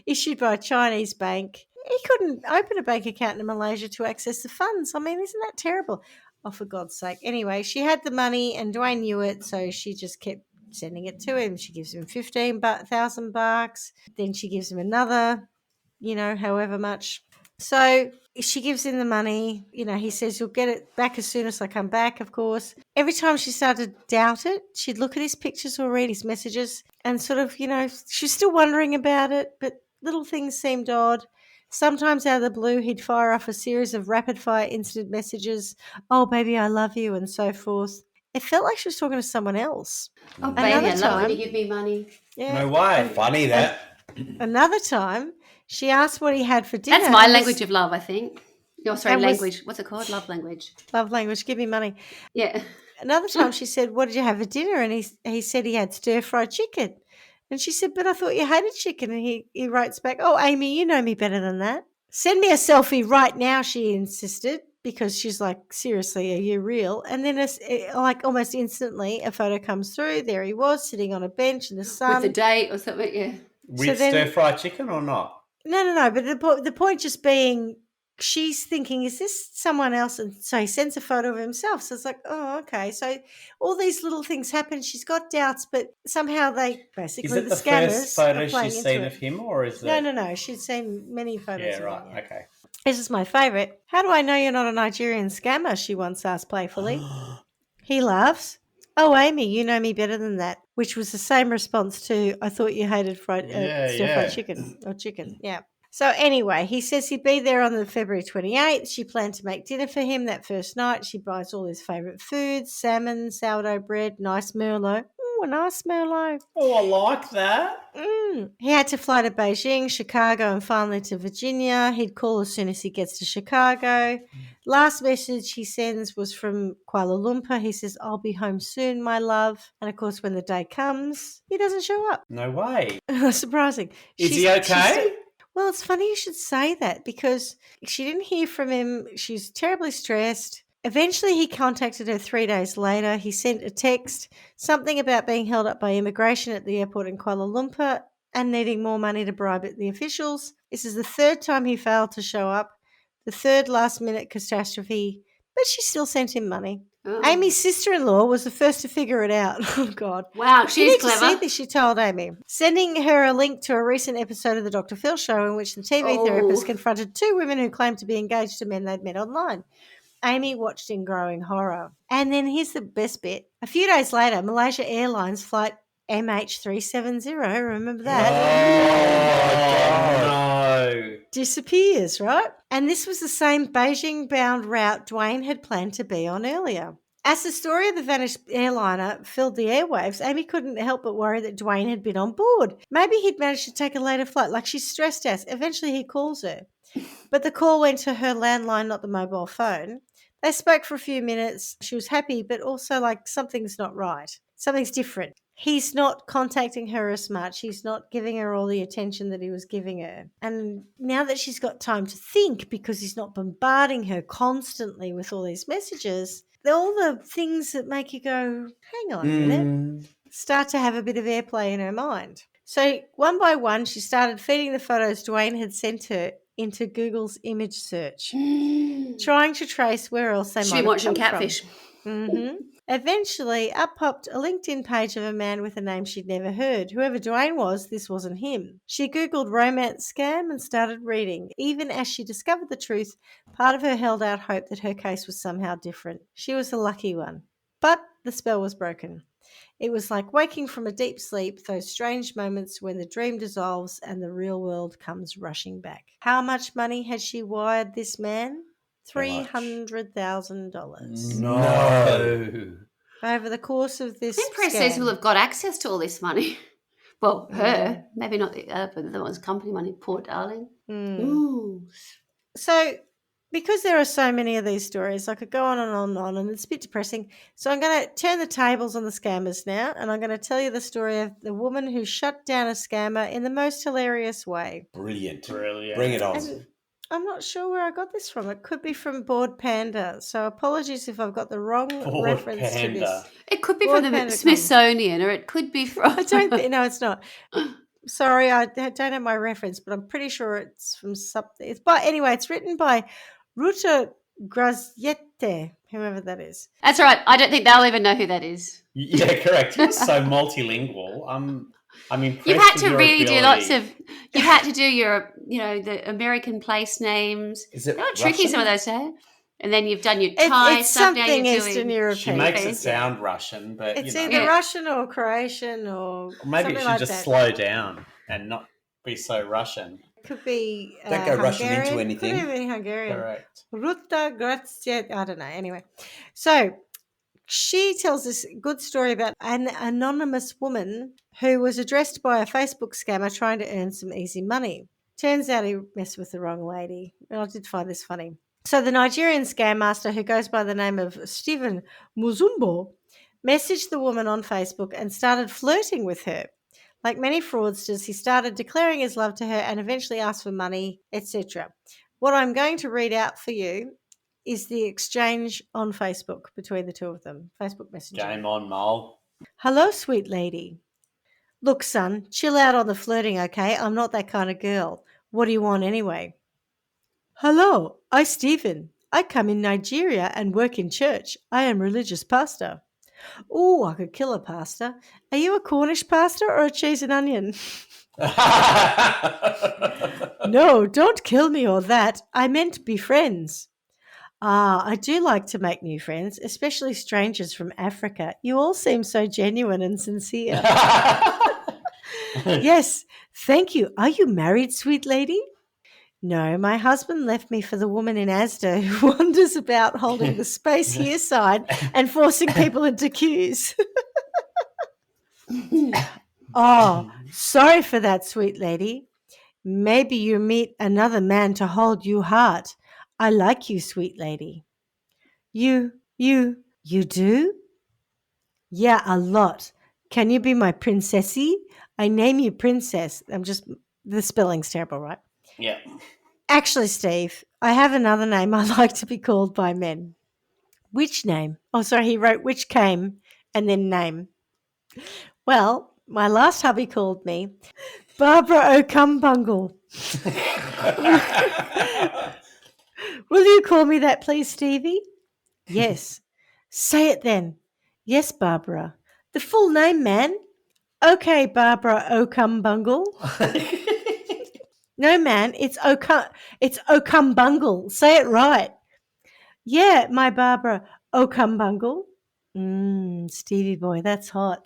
issued by a Chinese bank. He couldn't open a bank account in Malaysia to access the funds. I mean, isn't that terrible? Oh, for God's sake. Anyway, she had the money and Dwayne knew it, so she just kept sending it to him. She gives him $15,000. Then she gives him another, however much. So she gives him the money. He says, you'll get it back as soon as I come back, of course. Every time she started to doubt it, she'd look at his pictures or read his messages and sort of, she's still wondering about it, but little things seemed odd. Sometimes out of the blue, he'd fire off a series of rapid-fire instant messages. Oh, baby, I love you, and so forth. It felt like she was talking to someone else. Oh, baby, I love when you give me money. Yeah. No way. Funny that. Another time, she asked what he had for dinner. That's my language of love, I think. Language. What's it called? Love language. Love language. Give me money. Yeah. Another time she said, what did you have for dinner? And he said he had stir-fried chicken. And she said, but I thought you hated chicken. And he writes back, oh, Amy, you know me better than that. Send me a selfie right now, she insisted, because she's like, seriously, are you real? And then almost instantly a photo comes through. There he was sitting on a bench in the sun. With a date or something, yeah. With stir-fried chicken or not? No. But the point just being, she's thinking, is this someone else? And so he sends a photo of himself. So it's like, oh, okay. So all these little things happen. She's got doubts, but somehow they basically, is it the scammers first photo are she's seen of him, or is it? No. She's seen many photos Yeah, of right. him. Yeah. Okay. This is my favourite. How do I know you're not a Nigerian scammer? She once asked playfully. He laughs. Oh, Amy, you know me better than that, which was the same response to, I thought you hated stir-fried chicken or chicken. Yeah. So anyway, he says he'd be there on the February 28th. She planned to make dinner for him that first night. She buys all his favourite foods, salmon, sourdough bread, nice Merlot. Oh, a nice Merlot. Oh, I like that. He had to fly to Beijing, Chicago, and finally to Virginia. He'd call as soon as he gets to Chicago. Last message he sends was from Kuala Lumpur. He says, I'll be home soon, my love. And, of course, when the day comes, he doesn't show up. No way. Surprising. Is he okay? Well, it's funny you should say that because she didn't hear from him. She's terribly stressed. Eventually, he contacted her 3 days later. He sent a text, something about being held up by immigration at the airport in Kuala Lumpur and needing more money to bribe the officials. This is the third time he failed to show up, the third last-minute catastrophe, but she still sent him money. Oh. Amy's sister-in-law was the first to figure it out. Oh, God. Wow, she's clever. To see this, she told Amy. Sending her a link to a recent episode of the Dr. Phil show in which the TV therapist confronted two women who claimed to be engaged to men they'd met online. Amy watched in growing horror. And then here's the best bit. A few days later, Malaysia Airlines flight MH370, remember that? Oh, no. Disappears, right? And this was the same Beijing-bound route Dwayne had planned to be on earlier. As the story of the vanished airliner filled the airwaves, Amy couldn't help but worry that Dwayne had been on board. Maybe he'd managed to take a later flight, like she's stressed out. Eventually he calls her. But the call went to her landline, not the mobile phone. They spoke for a few minutes. She was happy, but also like something's not right. Something's different. He's not contacting her as much. He's not giving her all the attention that he was giving her. And now that she's got time to think because he's not bombarding her constantly with all these messages, all the things that make you go, hang on a minute, start to have a bit of airplay in her mind. So one by one, she started feeding the photos Dwayne had sent her into Google's image search, trying to trace where else they might have watching come Catfish. from. Mm-hmm. Eventually, up popped a LinkedIn page of a man with a name she'd never heard. Whoever Dwayne was, this wasn't him. She Googled romance scam and started reading. Even as she discovered the truth, part of her held out hope that her case was somehow different. She was the lucky one. But the spell was broken. It was like waking from a deep sleep, those strange moments when the dream dissolves and the real world comes rushing back. How much money had she wired this man? $300,000. No. Over the course of this Empress scam. says we'll have got access to all this money. Well, her. Maybe not the other one's company money. Poor darling. Mm. Ooh. So, because there are so many of these stories, I could go on and on and on, and it's a bit depressing. So, I'm going to turn the tables on the scammers now, and I'm going to tell you the story of the woman who shut down a scammer in the most hilarious way. Brilliant. Brilliant. Bring it on. And I'm not sure where I got this from. It could be from Bored Panda. So, apologies if I've got the wrong Bored reference to Panda. this. It could be Board from the Panda Smithsonian, or it could be from. I don't think, no, it's not. Sorry, I don't have my reference, but I'm pretty sure it's from something. But anyway, it's written by Ruta Graziette, whoever that is. That's right. I don't think they'll even know who that is. Yeah, correct. You're so multilingual. I'm impressed. You've had with to your really do ability. lots of. You've had to do your, the American place names. Is it They're not tricky, Russian? some of those, hey? And then you've done your Thai It's stuff. Now something you're Eastern doing. She European. makes Okay. it sound Russian, but It's you know, either Yeah. Russian or Croatian or maybe something it should like just that. slow down and not be so Russian. Could be Don't go rushing into Hungarian. anything. Could be Hungarian. Correct. Ruta Graziette, I don't know. Anyway, so she tells this good story about an anonymous woman who was addressed by a Facebook scammer trying to earn some easy money. Turns out he messed with the wrong lady. And I did find this funny. So the Nigerian scam master, who goes by the name of Stephen Muzumbo, messaged the woman on Facebook and started flirting with her. Like many fraudsters, he started declaring his love to her and eventually asked for money, etc. What I'm going to read out for you is the exchange on Facebook between the two of them. Facebook Messenger. Game on, Mole. Hello, sweet lady. Look, son, chill out on the flirting, okay? I'm not that kind of girl. What do you want anyway? Hello, I Stephen. I come in Nigeria and work in church. I am religious pastor. Oh, I could kill a pastor. Are you a Cornish pastor or a cheese and onion? No, don't kill me or that. I meant be friends. Ah, I do like to make new friends, especially strangers from Africa. You all seem so genuine and sincere. Yes, thank you. Are you married, sweet lady? No, my husband left me for the woman in Asda who wanders about holding the space here sign and forcing people into queues. Oh, sorry for that, sweet lady. Maybe you meet another man to hold you heart. I like you, sweet lady. You do? Yeah, a lot. Can you be my princessy? I name you princess. The spelling's terrible, right? Yeah. Actually, Steve, I have another name I like to be called by men. Which name? Oh, sorry, he wrote which came and then name. Well, my last hubby called me Barbara O'Cumbungle. Will you call me that, please, Stevie? Yes. Say it then. Yes, Barbara. The full name, man. Okay, Barbara O'Cumbungle. No, man, it's O'Cumbungle. Say it right. Yeah, my Barbara O'Cumbungle. Stevie boy, that's hot.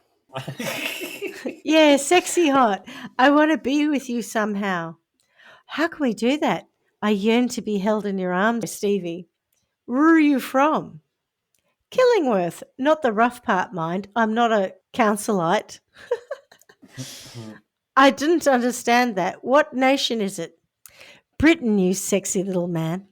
Yeah, sexy hot. I want to be with you somehow. How can we do that? I yearn to be held in your arms, Stevie. Where are you from? Killingworth, not the rough part, mind. I'm not a councilite. I didn't understand that. What nation is it? Britain, you sexy little man.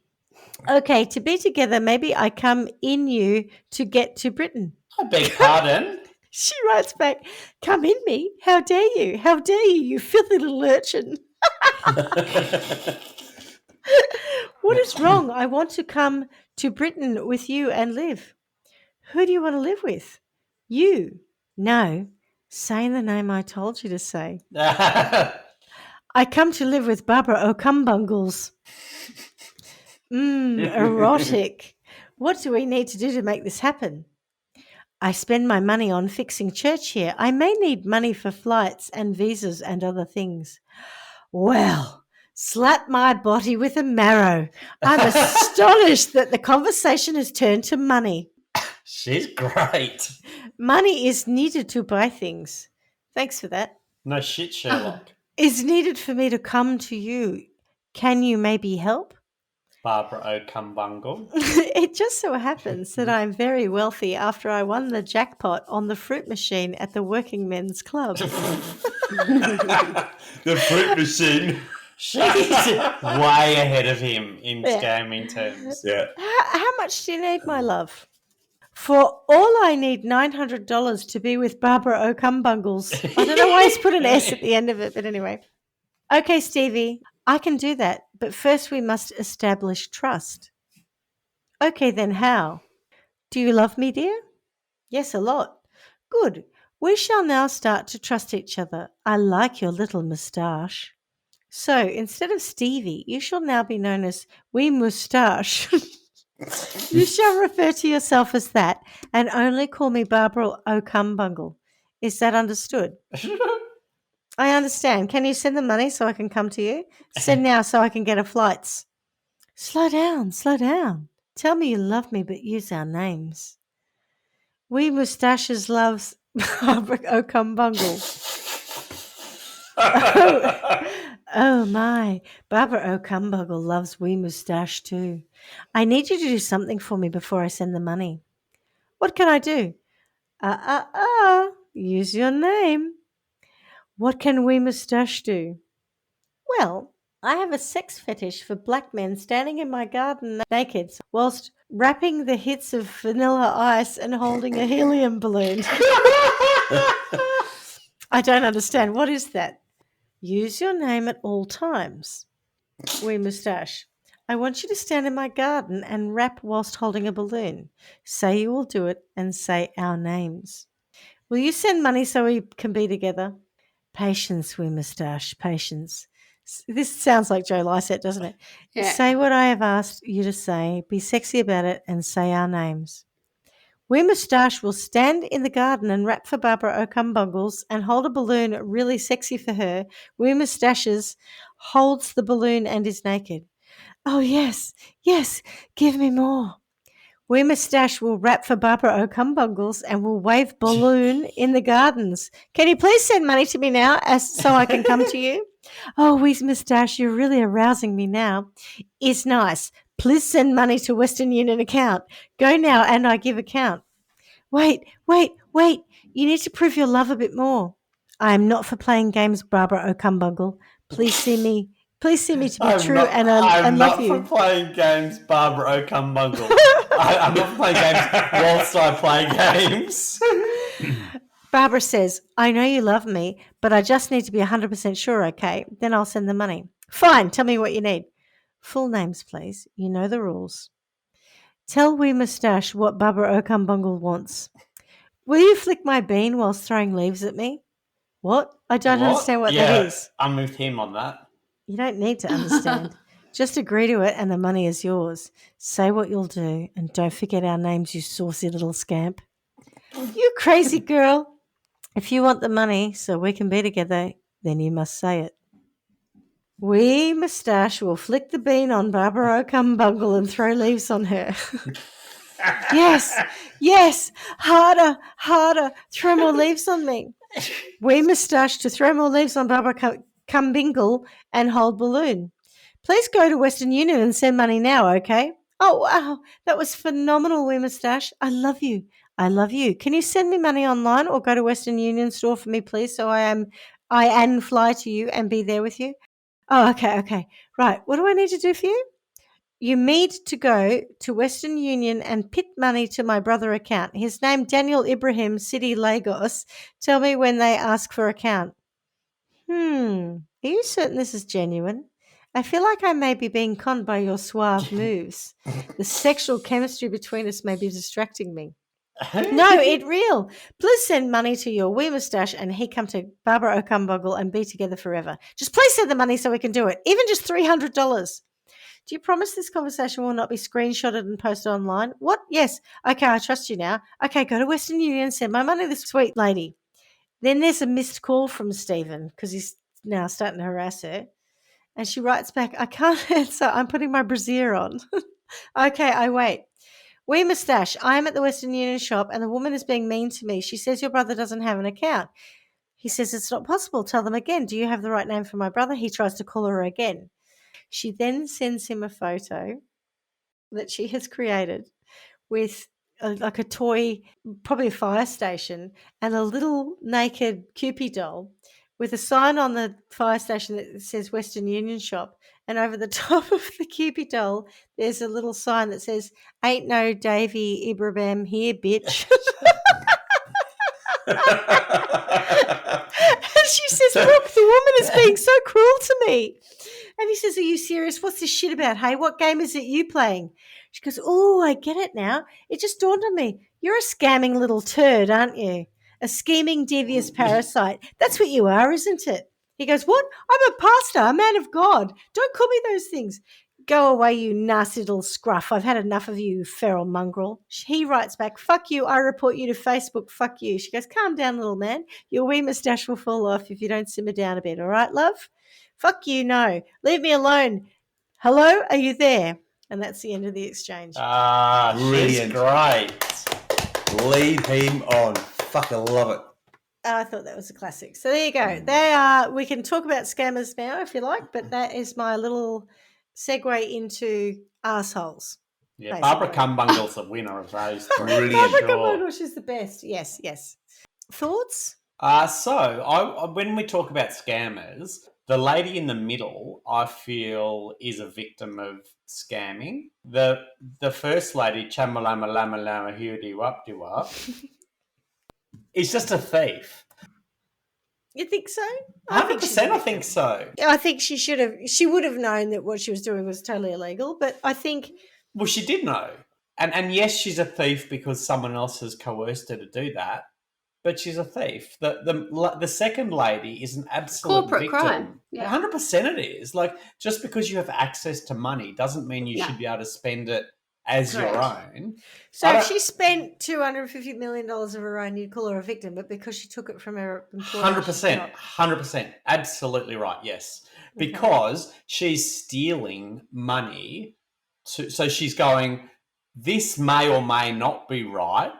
Okay, to be together, maybe I come in you to get to Britain. I beg pardon. She writes back, come in me? How dare you? How dare you, you filthy little urchin? What is wrong? I want to come to Britain with you and live. Who do you want to live with? You. No. Say the name I told you to say. I come to live with Barbara O'Cumbungles. Erotic. What do we need to do to make this happen? I spend my money on fixing church here. I may need money for flights and visas and other things. Well, slap my body with a marrow. I'm astonished that the conversation has turned to money. She's great. Money is needed to buy things. Thanks for that. No shit, Sherlock. Is needed for me to come to you. Can you maybe help? Barbara O'Cumbungle. It just so happens that I'm very wealthy after I won the jackpot on the fruit machine at the Working Men's Club. The fruit machine. She's way ahead of him in Yeah. scamming terms. Yeah. How much do you need, my love? For all I need $900 to be with Barbara O'Cumbungles. I don't know why he's put an S at the end of it, but anyway. Okay, Stevie, I can do that, but first we must establish trust. Okay, then how? Do you love me, dear? Yes, a lot. Good. We shall now start to trust each other. I like your little moustache. So, instead of Stevie, you shall now be known as Wee Moustache. You shall refer to yourself as that and only call me Barbara O'Cumbungle. Is that understood? I understand. Can you send the money so I can come to you? Send now so I can get a flights. Slow down, slow down. Tell me you love me, but use our names. Wee Moustaches loves Barbara O'Cumbungle. Oh my, Barbara O'Cumbungle loves Wee Moustache too. I need you to do something for me before I send the money. What can I do? Use your name. What can Wee Moustache do? Well, I have a sex fetish for black men standing in my garden naked whilst wrapping the hits of Vanilla Ice and holding a helium balloon. I don't understand. What is that? Use your name at all times. Wee Moustache. I want you to stand in my garden and rap whilst holding a balloon. Say you will do it and say our names. Will you send money so we can be together? Patience, Wee Moustache, patience. This sounds like Joe Lycett, doesn't it? Yeah. Say what I have asked you to say, be sexy about it, and say our names. Wee Moustache will stand in the garden and rap for Barbara O'Cumbungles and hold a balloon really sexy for her. Wee Moustaches holds the balloon and is naked. Oh, yes, yes, give me more. Wee Moustache will rap for Barbara O'Cumbungles and will wave balloon in the gardens. Can you please send money to me now so I can come to you? Oh, Wee Moustache, you're really arousing me now. It's nice. Please send money to Western Union account. Go now and I give account. Wait. You need to prove your love a bit more. I am not for playing games, Barbara O'Cumbungle. Please see me to be true and love you. I'm not for playing games, Barbara O'Cumbungle. I'm not for playing games whilst I play games. Barbara says, I know you love me, but I just need to be 100% sure, okay? Then I'll send the money. Fine, tell me what you need. Full names, please. You know the rules. Tell Wee Moustache what Barbara O'Cumbungle wants. Will you flick my bean whilst throwing leaves at me? What? I don't understand what that is. I'm with him on that. You don't need to understand. Just agree to it and the money is yours. Say what you'll do and don't forget our names, you saucy little scamp. You crazy girl. If you want the money so we can be together, then you must say it. Wee Moustache will flick the bean on Barbara O'Cumbungle and throw leaves on her. Yes, harder, throw more leaves on me. Wee Moustache to throw more leaves on Barbara Cumbingle and hold balloon. Please go to Western Union and send money now, okay? Oh, wow, that was phenomenal, Wee Moustache. I love you. Can you send me money online or go to Western Union store for me, please, so I fly to you and be there with you? Oh, okay. Right, what do I need to do for you? You need to go to Western Union and pit money to my brother account. His name, Daniel Ibrahim, City, Lagos. Tell me when they ask for account. Are you certain this is genuine? I feel like I may be being conned by your suave moves. The sexual chemistry between us may be distracting me. No, it real. Please send money to your Wee Moustache and he come to Barbara O'Cumbungle and be together forever. Just please send the money so we can do it. Even just $300. Do you promise this conversation will not be screenshotted and posted online? What? Yes. Okay, I trust you now. Okay, go to Western Union and send my money, this sweet lady. Then there's a missed call from Stephen because he's now starting to harass her. And she writes back, I can't answer. I'm putting my brassiere on. Okay, I wait. Wee Moustache, I am at the Western Union shop and the woman is being mean to me. She says your brother doesn't have an account. He says it's not possible. Tell them again. Do you have the right name for my brother? He tries to call her again. She then sends him a photo that she has created with like a toy, probably a fire station, and a little naked Cupid doll with a sign on the fire station that says Western Union Shop, and over the top of the Cupid doll, there's a little sign that says, "Ain't no Davy Ibrahim here, bitch." And she says, "Look, the woman is being so cruel to me." And he says, "Are you serious? What's this shit about? Hey, what game is it you playing?" She goes, "Oh, I get it now. It just dawned on me. You're a scamming little turd, aren't you? A scheming, devious parasite. That's what you are, isn't it?" He goes, "What? I'm a pastor, a man of God. Don't call me those things." "Go away, you nasty little scruff. I've had enough of you, feral mongrel." He writes back, "Fuck you. I report you to Facebook. Fuck you." She goes, "Calm down, little man. Your wee moustache will fall off if you don't simmer down a bit. All right, love? Fuck you, no. Leave me alone. Hello, are you there?" And that's the end of the exchange. She's Brilliant. great. Lead him on. Fuck, I love it. I thought that was a classic. So there you go. They are. We can talk about scammers now if you like, but that is my little segue into assholes. Yeah, Basically. Barbara Cumbungle's the winner of those three. Brilliant. Barbara Sure. Cumbungle, she's the best. Yes, yes. Thoughts? When we talk about scammers, the lady in the middle, I feel, is a victim of scamming. The first lady, Chamalama Lama Lama Hudi Wap De Wap, is just a thief. You think so? 100%, I think so. I think she would have known that what she was doing was totally illegal, but I think Well, she did know. And yes, she's a thief because someone else has coerced her to do that, but she's a thief. The second lady is an absolute Corporate victim. crime. Yeah. 100% it is. Like, just because you have access to money doesn't mean you should be able to spend it as your Correct. own. so. If she spent $250 million of her own, you'd call her a victim, but because she took it from her employer, she's 100%. not. 100%. Absolutely right, yes. Because she's stealing money. So she's going, this may or may not be right,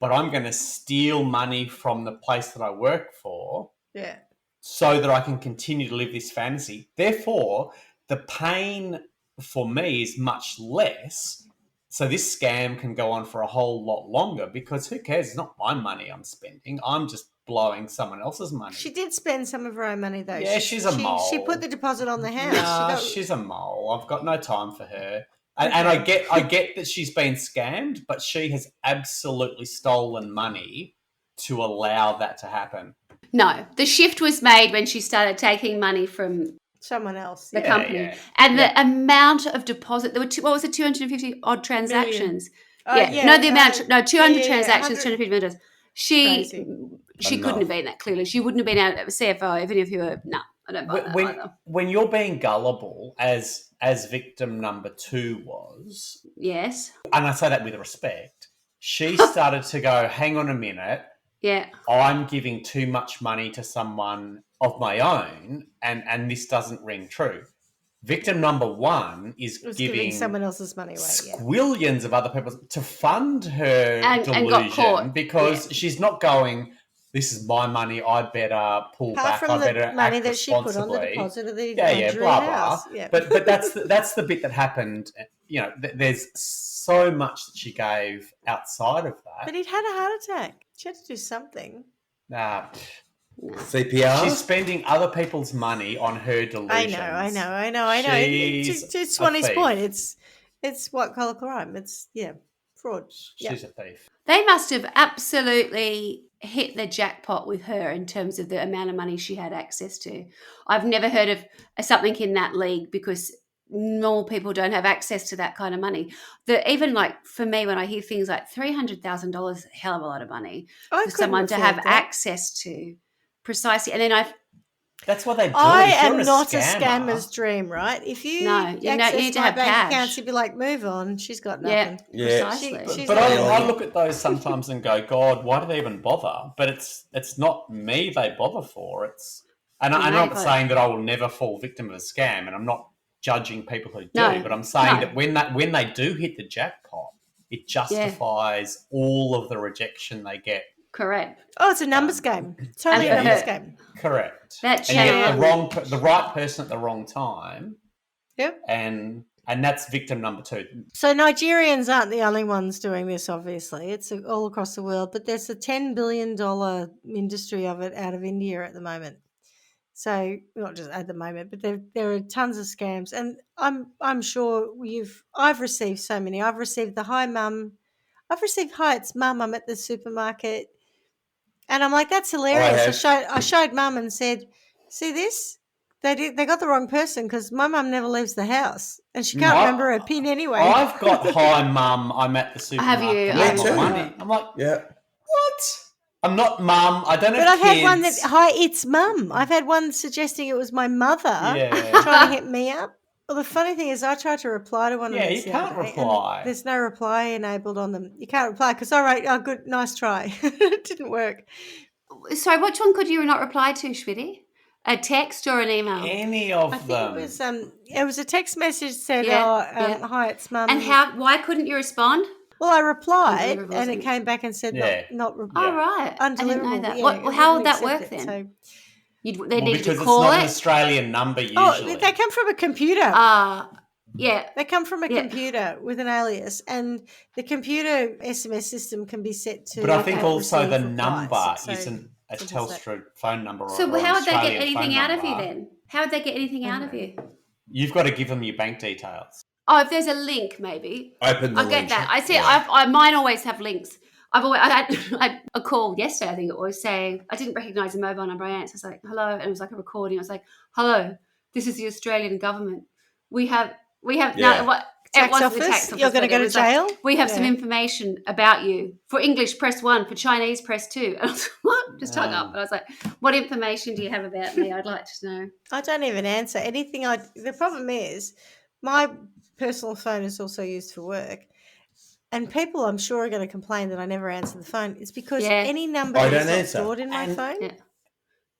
but I'm going to steal money from the place that I work for Yeah. so that I can continue to live this fantasy. Therefore, the pain for me is much less. So this scam can go on for a whole lot longer because who cares? It's not my money I'm spending. I'm just blowing someone else's money. She did spend some of her own money, though. Yeah, she's a mole. She put the deposit on the house. Nah, she's a mole. I've got no time for her. And I get that she's been scammed, but she has absolutely stolen money to allow that to happen. No, the shift was made when she started taking money from someone else. the Yeah. company. Yeah. And the amount of deposit, there were what was it, 250 odd transactions? No, the amount, 200 transactions, 250 million. She Enough. couldn't have been that clearly. She wouldn't have been out of CFO, even if you were, no, I don't buy that either. When you're being gullible, as victim number 2 was, Yes. and I say that with respect, she started to go, hang on a minute, Yeah. I'm giving too much money to someone of my own, and this doesn't ring true. Victim number 1 is giving someone else's money away. squillions of other people to fund her And delusion got caught. because she's not going, this is my money, I better pull Apart back, from I the better money act that she put on the responsibly. deposit of the blah luxury blah. house. Yeah. But that's the bit that happened. You know, there's so much that she gave outside of that. But he'd had a heart attack. She had to do something. Nah, CPR? she's spending other people's money on her delusions. I know. She's To a Swanee's thief. point, it's white collar crime. It's fraud. She's a thief. They must have absolutely hit the jackpot with her in terms of the amount of money she had access to. I've never heard of something in that league because normal people don't have access to that kind of money. Even like for me, when I hear things like $300,000 is a hell of a lot of money for someone to have access to. Precisely. And then That's what they do. I If you're am not a scammer, scammer's dream, right? If you you need to my have bank cash. accounts, you'd be like, move on. She's got nothing. Yeah. precisely. She's But not I look at those sometimes and go, God, why do they even bother? But it's not me they bother for. I'm not saying that I will never fall victim of a scam, and I'm not judging people who do. No, but I'm saying no. that when they do hit the jackpot, it justifies all of the rejection they get. Correct. Oh, it's a numbers game. Totally a And numbers her- game. Correct. That And you get channel. the right person at the wrong time. Yep. And that's victim number 2. So Nigerians aren't the only ones doing this, obviously. It's all across the world, but there's a $10 billion industry of it out of India at the moment. So not just at the moment, but there are tons of scams, and I'm sure I've received so many. I've received the hi mum. I've received hi, it's mum. I'm at the supermarket, and I'm like, that's hilarious. I showed mum and said, see this. They got the wrong person because my mum never leaves the house and she can't remember her PIN anyway. I've got hi mum, I'm at the supermarket. Have you? I Me want too. money. I'm like, Yeah. what? I'm not mum. I don't have But I've kids. had one that hi, it's mum. I've had one suggesting it was my mother Yeah. trying to hit me up. Well, the funny thing is, I tried to reply to one of Yeah, these. you the other can't day, and reply. there's no reply enabled on them. You can't reply because I wrote, "Oh, good, nice try." It didn't work. Sorry, which one could you not reply to, Schmidty? A text or an email? Any of I think them. it was a text message said, Yeah. "Hi, it's mum." And why couldn't you respond? Well, I replied, Undeliverable, and isn't it it? came back and said, Yeah. "Not Oh, Yeah. right. I didn't know undeliverable." that. Yeah, How it would that wouldn't work accept then? it, They needed because to it's call not an it? Australian number usually. Oh, they come from a computer. Yeah. They come from a Yeah. computer with an alias, and the computer SMS system can be set to. But I think also receive the replies, number so isn't a simple as that. Telstra phone number or So an how would they get Australian anything phone out of you number. then? How would they get anything out of you? You've got to give them your bank details. Oh, if there's a link, maybe. Open the I get link. that. I see. Yeah. Mine always have links. I had a call yesterday. I think it was saying I didn't recognise the mobile number. I answered. I was like, "Hello," and it was like a recording. I was like, "Hello, this is the Australian government. We have Yeah. no what." It Tax wasn't the office? tax office. You're going to but it go to was like, jail? we have some Yeah. information about you. For English, press 1. For Chinese, press 2. And I was like, what? Just hung up. And I was like, what information do you have about me? I'd like to know. I don't even answer anything. The problem is, my personal phone is also used for work, and people I'm sure are going to complain that I never answer the phone. It's because Yeah. any number I that's don't not answer. stored in my And- phone,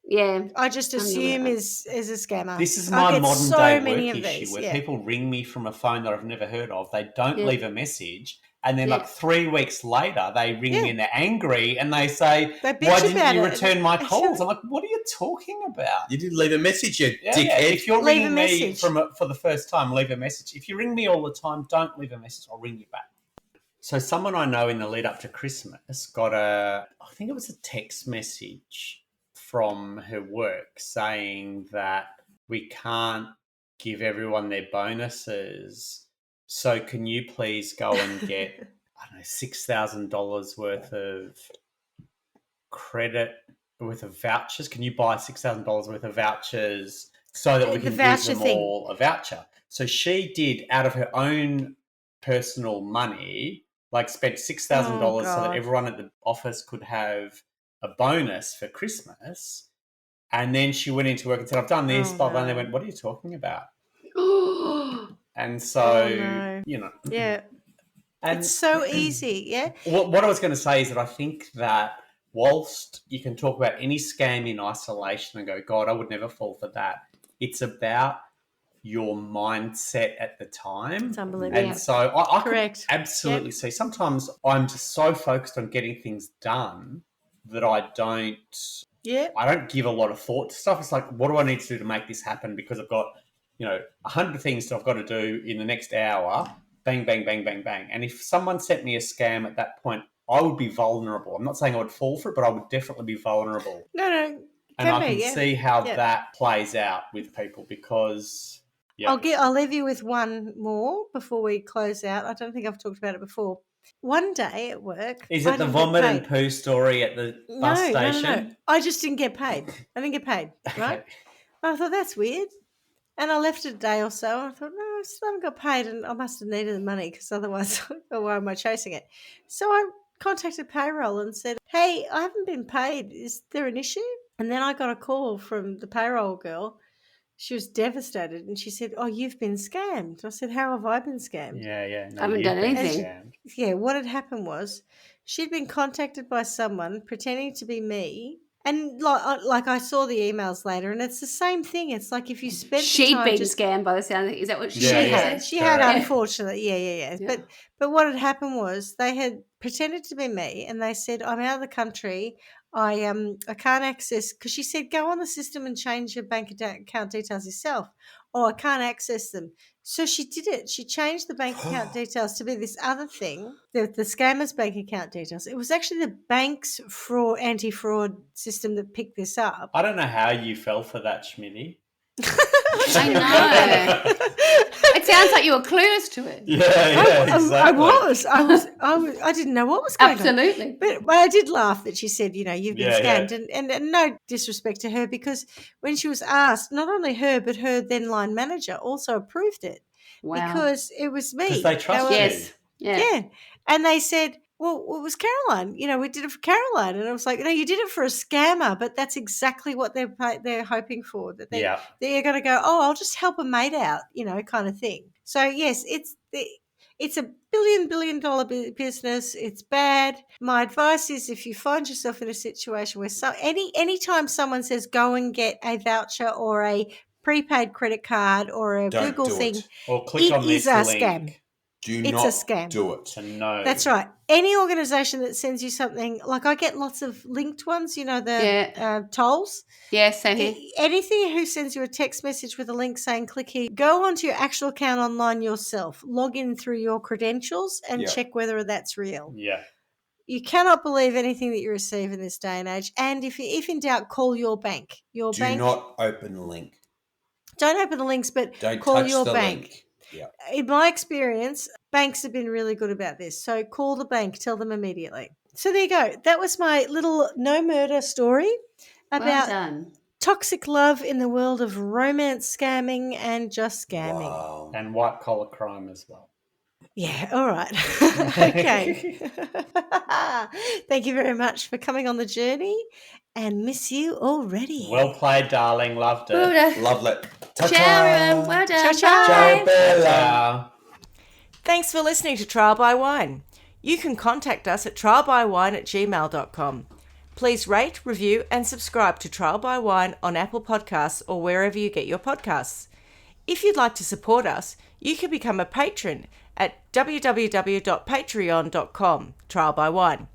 Yeah. I just I'm gonna assume let is a scammer. This is I my get modern so day many work of issue these, where yeah. people ring me from a phone that I've never heard of. They don't Yeah. leave a message. And then Yeah. like 3 weeks later, they ring Yeah. me and they're angry and they say, They bitch why didn't about you it. return my calls? I'm like, what are you talking about? You didn't leave a message, you Yeah, dickhead. if you're Leave a ringing me message. for the first time, leave a message. If you ring me all the time, don't leave a message. I'll ring you back. So someone I know in the lead up to Christmas got I think it was a text message from her work saying that we can't give everyone their bonuses. So can you please go and get, I don't know, $6,000 worth of credit, worth of vouchers? Can you buy $6,000 worth of vouchers so that we The can give voucher them thing. all a voucher? So she did, out of her own personal money, like spent $6,000 so that God. everyone at the office could have a bonus for Christmas. And then she went into work and said, I've done this, Oh, blah, blah. And they no. went, what are you talking about? And Oh, so, no. you know. Yeah, And it's so easy. Yeah, what I was going to say is that I think that whilst you can talk about any scam in isolation and go, God, I would never fall for that, it's about your mindset at the time. it's unbelievable. And so I could Correct. absolutely see sometimes I'm just so focused on getting things done that I don't give a lot of thought to stuff. It's like, what do I need to do to make this happen? Because I've got, 100 things that I've got to do in the next hour. Bang, bang, bang, bang, bang. And if someone sent me a scam at that point, I would be vulnerable. I'm not saying I would fall for it, but I would definitely be vulnerable. No, And I can see how Yeah. that plays out with people because, yeah. I'll leave you with one more before we close out. I don't think I've talked about it before. One day at work, Is I it the didn't get vomit and paid. poo story at the bus station? No. I just didn't get paid. I didn't get paid, right? Okay. And I thought, that's weird. And I left it a day or so. And I thought, no, I still haven't got paid. And I must have needed the money because otherwise, why am I chasing it? So I contacted payroll and said, hey, I haven't been paid. Is there an issue? And then I got a call from the payroll girl. She was devastated. And she said, oh, you've been scammed. I said, how have I been scammed? Yeah. No, I haven't you've done been anything. scammed. Yeah, what had happened was she'd been contacted by someone pretending to be me. And like I saw the emails later, and it's the same thing. It's like if you spent the She'd time been just scammed by the sound of it. Is that what she Yeah, said? she had correct. unfortunately, yeah. Yeah. But what had happened was they had pretended to be me, and they said, I'm out of the country. I can't access, because she said, go on the system and change your bank account details yourself. oh, I can't access them. So she did it. She changed the bank account details to be this other thing, the scammer's bank account details. It was actually the bank's anti-fraud system that picked this up. I don't know how you fell for that, Schmidty. I know. It sounds like you were clueless to it. Yeah, exactly. I didn't know what was going on. Absolutely. But I did laugh that she said, you've been Yeah, scammed. And no disrespect to her, because when she was asked, not only her, but her then line manager also approved it. Wow. Because it was me. Because they trust you. Yes. Yeah. And they said, well, it was Caroline. We did it for Caroline. And I was like, no, you did it for a scammer, but that's exactly what they're hoping for. That they're going to go, oh, I'll just help a mate out, kind of thing. So, yes, it's a billion dollar business. It's bad. My advice is, if you find yourself in a situation where anytime someone says go and get a voucher or a prepaid credit card or a Don't Google do thing, it. Or click on this is a link. scam. It's a scam. Do it. To know. That's right. Any organisation that sends you something, like I get lots of linked ones, the tolls. Yes, same here. Anything who sends you a text message with a link saying click here, go onto your actual account online yourself, log in through your credentials and check whether that's real. Yeah. You cannot believe anything that you receive in this day and age. And if in doubt, call your bank. Do not open the link. Don't open the links, but Don't call touch your the bank. link. Yeah. In my experience, banks have been really good about this. So call the bank, tell them immediately. So there you go. That was my little no murder story Well about done. toxic love in the world of romance scamming and just scamming. Wow. And white collar crime as well. Yeah, all right. Okay. Thank you very much for coming on the journey, and miss you already. Well played, darling. Loved it. Well done. Lovely. Ciao, everyone. Well done. Ciao, ciao. Ciao, Bella. Ciao. Thanks for listening to Trial by Wine. You can contact us at trialbywine@gmail.com. Please rate, review and subscribe to Trial by Wine on Apple Podcasts or wherever you get your podcasts. If you'd like to support us, you can become a patron at www.patreon.com, Trial by Wine,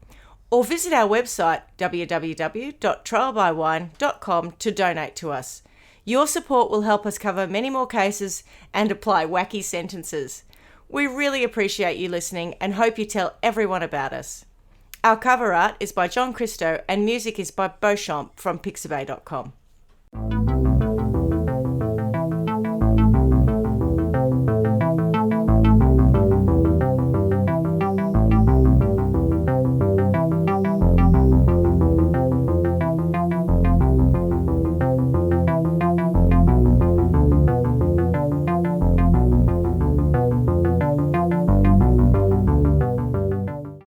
or visit our website www.trialbywine.com to donate to us. Your support will help us cover many more cases and apply wacky sentences. We really appreciate you listening and hope you tell everyone about us. Our cover art is by John Christo and music is by Beauchamp from pixabay.com.